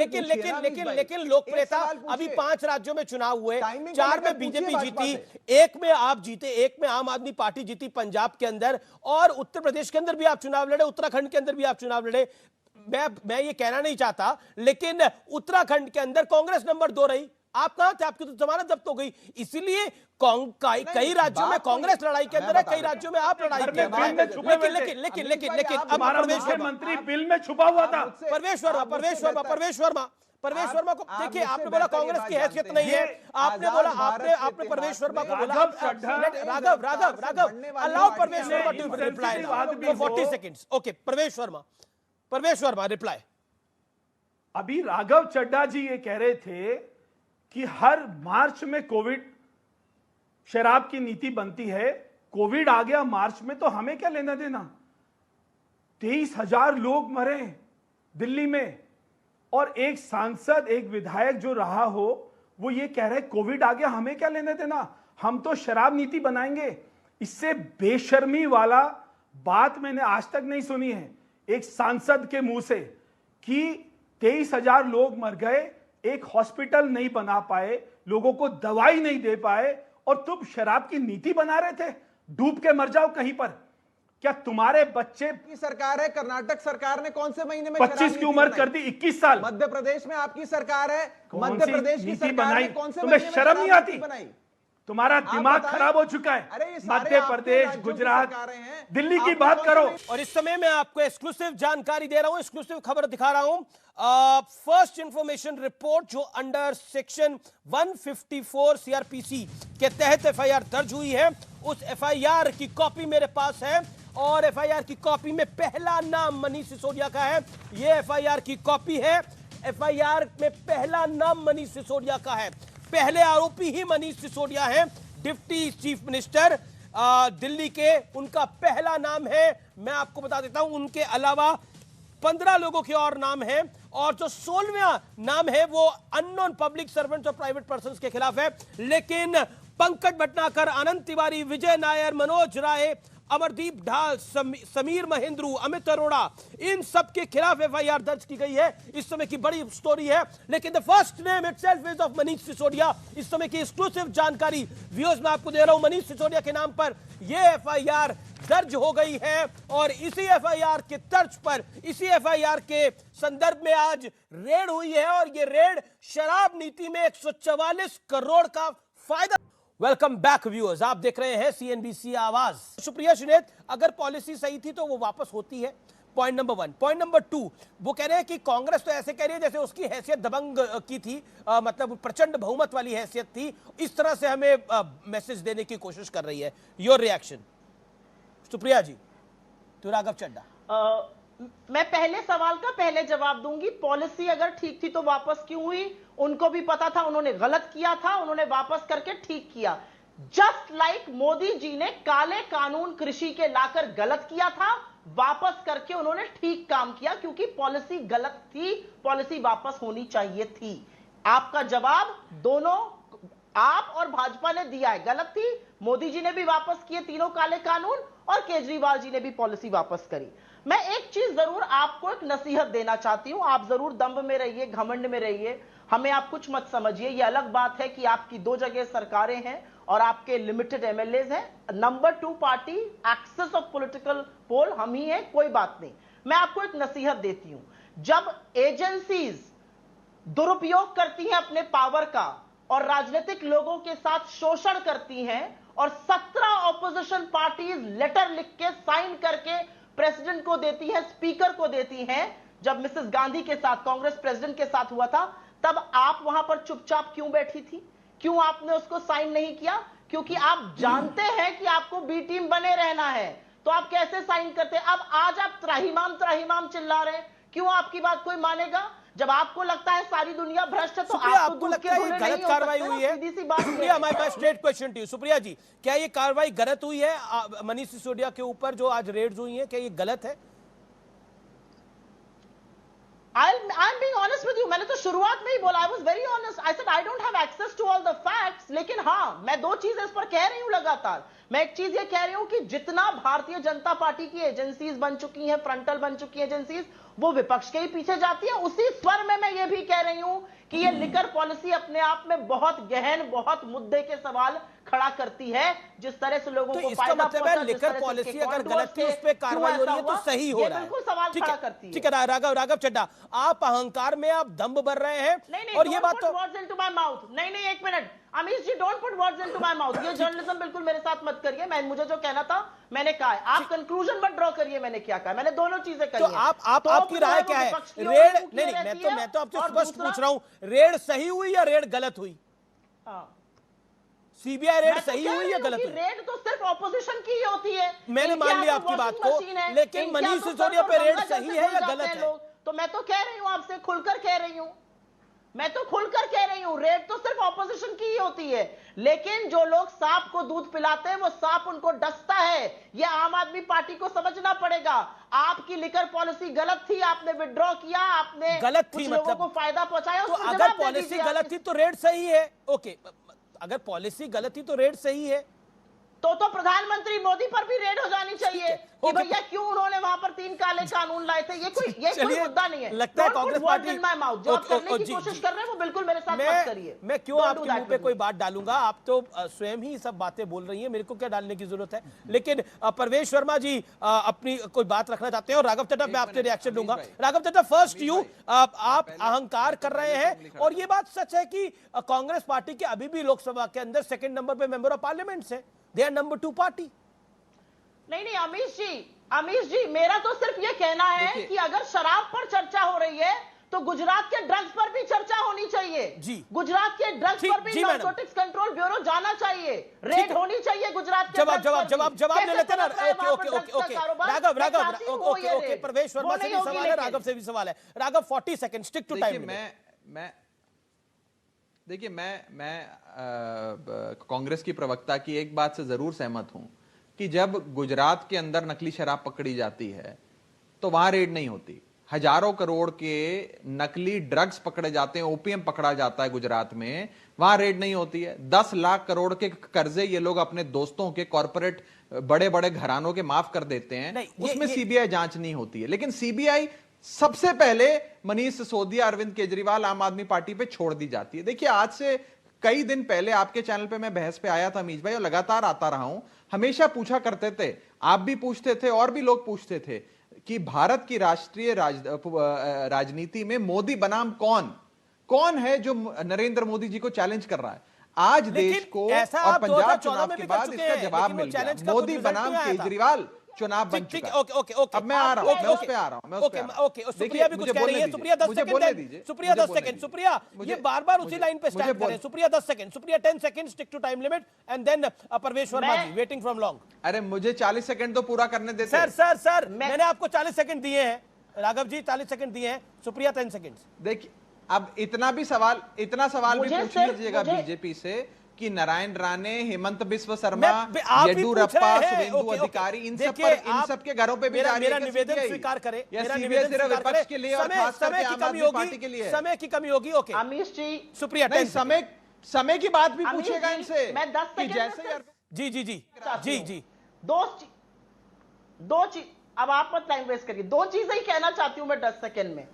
लेकिन लोकप्रियता, अभी 5 राज्यों में चुनाव हुए, 4 में बीजेपी जीती, 1 में आप जीते, 1 में आम आदमी पार्टी जीती पंजाब के अंदर, और उत्तर प्रदेश के अंदर भी आप चुनाव लड़े, उत्तराखंड के अंदर भी आप चुनाव लड़े। मैं ये कहना नहीं चाहता, लेकिन उत्तराखंड के अंदर कांग्रेस नंबर 2 रही। आप कहां थे? आपकी तो जमानत जब्त हो गई। इसीलिए कई राज्यों में कांग्रेस लड़ाई के अंदर है, कई राज्यों में आप लड़ाई के अंदर है। लेकिन अब मुख्यमंत्री बिल में छुपा हुआ था। परवेश वर्मा को देखिए, आपने बोला कांग्रेस की हैसियत नहीं है, आपने बोला, आपने परवेश वर्मा को बोला। Raghav allow Parvesh Verma to reply for 40 seconds. Okay Parvesh Verma reply. अभी राघव चड्ढा जी ये कह रहे थे कि हर मार्च में कोविड शराब की नीति बनती है, कोविड आ गया मार्च में, तो हमें क्या लेना देना? 23,000 लोग मरे दिल्ली में, और एक सांसद, एक विधायक जो रहा हो, वो ये कह रहे कोविड आ गया, हमें क्या लेना देना, हम तो शराब नीति बनाएंगे। इससे बेशर्मी वाला बात मैंने आज तक नहीं सुनी है एक सांसद के मुंह से कि 23,000 लोग मर गए, एक हॉस्पिटल नहीं बना पाए, लोगों को दवाई नहीं दे पाए, और तुम शराब की नीति बना रहे थे। डूब के मर जाओ कहीं पर। क्या तुम्हारे बच्चे की सरकार है? कर्नाटक सरकार ने कौन से महीने में 25 की उम्र कर दी? 21 साल। मध्य प्रदेश में आपकी सरकार है, मध्य प्रदेश की सरकार ने कौन से तुम्हें महीने में शर्म नहीं आती? बनाई? तुम्हारा दिमाग खराब हो चुका है। मध्य प्रदेश, गुजरात, दिल्ली की बात करो। और इस समय मैं आपको एक्सक्लूसिव जानकारी दे रहा हूं, एक्सक्लूसिव खबर दिखा रहा हूं। फर्स्ट इंफॉर्मेशन रिपोर्ट जो अंडर सेक्शन 154 सीआरपीसी के तहत एफआईआर दर्ज हुई है, उस एफआईआर की कॉपी मेरे पास है, और एफआईआर की कॉपी में पहला नाम मनीष सिसोदिया का है। यह एफआईआर की कॉपी है, एफआईआर में पहला नाम मनीष सिसोदिया का है। पहले आरोपी ही मनीष सिसोदिया हैं, डिप्टी चीफ मिनिस्टर दिल्ली के, उनका पहला नाम है। मैं आपको बता देता हूं, उनके अलावा 15 लोगों के और नाम हैं, और जो 16वां नाम है वो अननोन पब्लिक सर्वेंट्स और प्राइवेट पर्संस के खिलाफ है। लेकिन पंकज भटनागर, आनंद तिवारी, विजय नायर, मनोज राय, अमरदीप ढाल, समीर महेंद्रू, अमित अरोड़ा, इन सब के खिलाफ एफआईआर दर्ज की गई है। इस समय की बड़ी स्टोरी है, लेकिन the first name itself is of Manish Sisodia. इस समय की एक्सक्लूसिव जानकारी व्यूअर्स मैं आपको दे रहा हूं। मनीष सिसोदिया के नाम पर यह एफआईआर दर्ज हो गई है और इसी एफआईआर के तर्ज पर, इसी एफआईआर के संदर्भ में आज रेड हुई है और यह रेड शराब नीति में 144 करोड़ का फायदा। वेलकम बैक व्यूअर्स, आप देख रहे हैं सीएनबीसी आवाज। सुप्रिया सुनेत, अगर पॉलिसी सही थी तो वो वापस होती है, पॉइंट नंबर 1। पॉइंट नंबर 2, वो कह रहे हैं कि कांग्रेस तो ऐसे कह रही है जैसे उसकी हैसियत दबंग की थी, मतलब प्रचंड बहुमत वाली हैसियत थी, इस तरह से हमें मैसेज देने की कोशिश कर रही है। Your reaction Supriya ji to Raghav Chadha. मैं पहले सवाल का पहले जवाब दूंगी। पॉलिसी अगर ठीक थी तो वापस क्यों हुई? उनको भी पता था उन्होंने गलत किया था, उन्होंने वापस करके ठीक किया। जस्ट लाइक मोदी जी ने काले कानून कृषि के लाकर गलत किया था, वापस करके उन्होंने ठीक काम किया, क्योंकि पॉलिसी गलत थी, पॉलिसी वापस होनी चाहिए थी। आपका जवाब दोनों आप और भाजपा ने दिया है, गलत थी। मोदी जी ने भी वापस किए तीनों काले कानून और केजरीवाल जी ने भी पॉलिसी वापस करी। मैं एक चीज जरूर आपको एक नसीहत देना चाहती हूं, आप जरूर दंभ में रहिए, घमंड में रहिए, हमें आप कुछ मत समझिए। ये अलग बात है कि आपकी 2 जगह सरकारें हैं और आपके लिमिटेड एमएलएज हैं। Number 2 party, access of political poll हम ही हैं, कोई बात नहीं। मैं आपको एक नसीहत देती हूं, जब एजेंसीज दुरुपयोग करती हैं अपने पावर का और राजनीतिक लोगों के साथ शोषण करती हैं और 17 ऑपोजिशन पार्टीज लेटर लिख के साइन करके प्रेसिडेंट को देती है, स्पीकर को देती हैं, जब मिसेस गांधी के साथ कांग्रेस प्रेसिडेंट के साथ हुआ था, तब आप वहां पर चुपचाप क्यों बैठी थी? क्यों आपने उसको साइन नहीं किया? क्योंकि आप जानते हैं कि आपको बी टीम बने रहना है, तो आप कैसे साइन करते? अब आज आप त्राहिमाम चिल्ला रहे हैं, क्यों आपकी बात कोई मानेगा? जब आपको लगता है सारी दुनिया भ्रष्ट है तो आपको लगता है ये गलत कार्रवाई हुई है? सीधी सी बात है। Supriya, my straight question to you. Supriya ji, क्या ये कार्रवाई गलत हुई है मनीष सिसोदिया के ऊपर जो आज रेड्स हुई है, क्या ये गलत है? I'm being honest with you. मैंने तो शुरुआत में ही बोला, I was very honest. I said I don't have access to all the facts. लेकिन हाँ, मैं 2 चीजें इस पर कह रही हूं लगातार। मैं एक चीज ये कह रही हूं कि जितना भारतीय जनता पार्टी की एजेंसीज बन चुकी हैं, फ्रंटल बन चुकी हैं एजेंसीज, वो विपक्ष के ही पीछे जाती है। उसी स्वर में मैं ये भी कह रही हूं कि ये लिकर पॉलिसी अपने आप में बहुत गहन, बहुत मुद्दे के सवाल खड़ा करती है। जिस तरह से लोगों को फायदा पहुंचा, लिकर पॉलिसी अगर गलत थी, उस पर कार्रवाई हो रही है तो सही हो रहा है। बिल्कुल सवाल खड़ा करती है। ठीक है राघव चड्ढा, आप अहंकार में आप दम्भ भर रहे हैं। और ये बात तो नहीं, एक minute Amish ji, don't put words into my mouth. ये जर्नलिज्म बिल्कुल मेरे साथ मत करिए। मुझे जो कहना था मैंने कहा है, आप कंक्लूजन मत ड्रॉ करिए मैंने क्या कहा। मैंने दोनों चीजें कही तो आपकी राय क्या है? रेड नहीं, मैं तो आपसे स्पष्ट पूछ रहा हूं, रेड सही हुई या रेड गलत हुई? सीबीआई रेड सही हुई या गलत हुई? रेड तो सिर्फ ऑपोजिशन की ही होती है। मैंने मान लिया आपकी बात को, लेकिन मनीष सिसोदिया पे रेड सही है या गलत है? तो मैं तो कह रही हूं, आपसे खुलकर कह रही हूं, रेड तो सिर्फ ऑपोजिशन की ही होती है। लेकिन जो लोग सांप को दूध पिलाते हैं वो सांप उनको डसता है। ये आम आदमी पार्टी को समझना पड़ेगा। आपकी लिकर पॉलिसी गलत थी, आपने विड्रॉ किया, आपने गलत थी, कुछ लोगों को फायदा पहुंचाया। तो अगर पॉलिसी गलत थी तो रेड सही है। ओके, अगर पॉलिसी गलत थी तो रेड सही है, तो प्रधानमंत्री मोदी पर भी रेड हो जानी चाहिए कि भैया क्यों उन्होंने वहां पर 3 काले कानून लाए थे। ये कोई मुद्दा नहीं है। लगता है कांग्रेस पार्टी जो आप करने की कोशिश कर रहे हैं वो बिल्कुल मेरे साथ मत करिए। मैं क्यों आपके मुंह पे कोई बात डालूंगा? आप तो स्वयं ही सब बातें बोल रही हैं, मेरे को क्या डालने की जरूरत है? लेकिन परवेश वर्मा जी अपनी कोई बात रखना चाहते हैं और राघव चड्ढा मैं आपसे रिएक्शन दूंगा। राघव चड्ढा, फर्स्ट यू, आप अहंकार कर रहे हैं और ये बात सच है कि कांग्रेस पार्टी के अभी भी लोकसभा के अंदर 2nd नंबर पे मेंबर ऑफ पार्लियामेंट है। They are number 2 party. नहीं, अमीश जी, मेरा तो सिर्फ ये कहना है कि अगर शराब पर चर्चा हो रही है तो गुजरात के ड्रग्स पर भी चर्चा होनी चाहिए जी। गुजरात के ड्रग्स पर भी नारकोटिक्स कंट्रोल ब्यूरो जाना चाहिए, रेड होनी चाहिए गुजरात के। जवाब ले लेते ना। ओके राघव, परवेश वर्मा से भी सवाल है, राघव से भी सवाल है। Raghav 40 second, stick to time. देखिए, मैं कांग्रेस की प्रवक्ता की एक बात से जरूर सहमत हूं कि जब गुजरात के अंदर नकली शराब पकड़ी जाती है तो वहां रेड नहीं होती। हजारों करोड़ के नकली ड्रग्स पकड़े जाते हैं, ओपीएम पकड़ा जाता है गुजरात में, वहां रेड नहीं होती है। 10 लाख करोड़ के कर्जे ये लोग अपने दोस्तों के, कॉर्पोरेट बड़े बड़े घरानों के माफ कर देते हैं, उसमें सीबीआई जांच नहीं होती है। लेकिन सीबीआई सबसे पहले मनीष सिसोदिया, अरविंद केजरीवाल, आम आदमी पार्टी पे छोड़ दी जाती है। देखिए, आज से कई दिन पहले आपके चैनल पे मैं बहस पे आया था अमीश भाई, और लगातार आता रहा हूं। हमेशा पूछा करते थे, आप भी पूछते थे और भी लोग पूछते थे कि भारत की राष्ट्रीय राजनीति में मोदी बनाम कौन है जो नरेंद्र मोदी जी को चैलेंज कर रहा है। आज देश को और पंजाब चुनाव के बाद इसका जवाब मिल गया। मोदी बनाम केजरीवाल चुनाव बन चुका है। ओके अब मैं आ रहा हूं, मैं उस पे आ रहा हूं, मैं उस पे आ रहा हूं। ओके, सुप्रिया भी कुछ कह रही है। सुप्रिया 10 सेकंड, सुप्रिया 10 सेकंड, सुप्रिया ये बार-बार उसी लाइन पे स्टैंड कर रहे हैं। Supriya 10 second, Supriya 10 second, stick to time limit, and then Parvesh Verma ji waiting from long. अरे मुझे 40 सेकंड तो पूरा करने देते। सर मैंने आपको 40 सेकंड दिए हैं, राघव जी 40 सेकंड दिए हैं, सुप्रिया 10 सेकंड। देखिए, अब इतना सवाल भी पूछ लीजिएगा बीजेपी से कि नारायण राणे, हेमंत बिस्व शर्मा, येडुरप्पा, शुभेंदु अधिकारी, इन सब के घरों पे भी जा रही है। मेरा निवेदन स्वीकार करें, मेरा निवेदन सिर्फ विपक्ष के लिए और खास करके आम आदमी पार्टी के लिए। समय की कमी होगी। ओके अमीश जी, सुप्रिया नहीं, समय की बात भी पूछेगा इनसे। मैं 10 सेकंड जी दो चीज, अब आप मत टाइम वेस्ट करिए। 2 चीजें ही कहना चाहती हूं मैं 10 सेकंड में।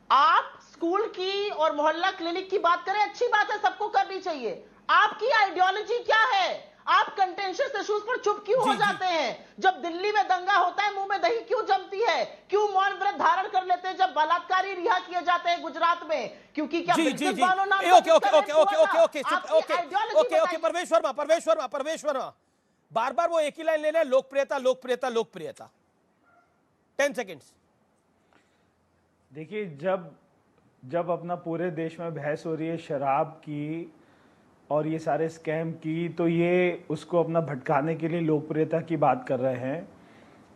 आप स्कूल की और मोहल्ला क्लिनिक की बात करें, अच्छी बात है, सबको करनी चाहिए। आपकी आइडियोलॉजी क्या है? आप कंटेंशियस इश्यूज पर चुप क्यों हो जाते हैं? जब दिल्ली में दंगा होता है, मुंह में दही क्यों जमती है? क्यों मौन व्रत धारण कर लेते हैं जब बलात्कारी रिहा किए जाते हैं गुजरात में? क्योंकि क्या परवेश वर्मा बार-बार वो एक ही लाइन ले रहे हैं, लोकप्रियता। 10 सेकंड्स। देखिए, जब अपना पूरे देश में बहस हो रही है शराब की और ये सारे स्कैम की, तो ये उसको अपना भटकाने के लिए लोकप्रियता की बात कर रहे हैं।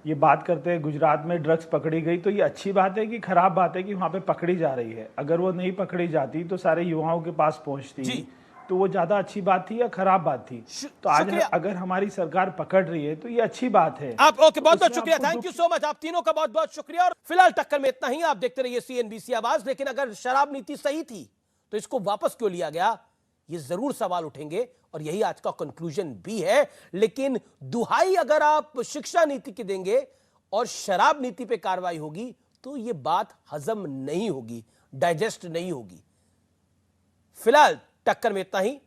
ये बात करते हैं गुजरात में ड्रग्स पकड़ी गई, तो ये अच्छी बात है कि खराब बात है कि वहाँ पे पकड़ी जा रही है? अगर वो नहीं पकड़ी जाती तो सारे युवाओं के पास पहुँचती, तो वो ज्यादा अच्छी बात थी या खराब बात थी? तो आज अगर हमारी सरकार पकड़ रही है तो ये अच्छी बात है। आप ओके, बहुत बहुत शुक्रिया, थैंक यू सो मच, आप तीनों का बहुत बहुत शुक्रिया। और फिलहाल टक्कर में इतना ही। आप देखते रहिए CNBC आवाज। लेकिन अगर शराब नीति सही थी तो इसको वापस क्यों लिया गया, ये जरूर सवाल उठेंगे, और यही आज का कंक्लूजन भी है। लेकिन दुहाई अगर आप शिक्षा नीति की देंगे और शराब नीति पे कार्रवाई होगी तो ये बात हजम नहीं होगी, डाइजेस्ट नहीं होगी। फिलहाल टक्कर में इतना ही।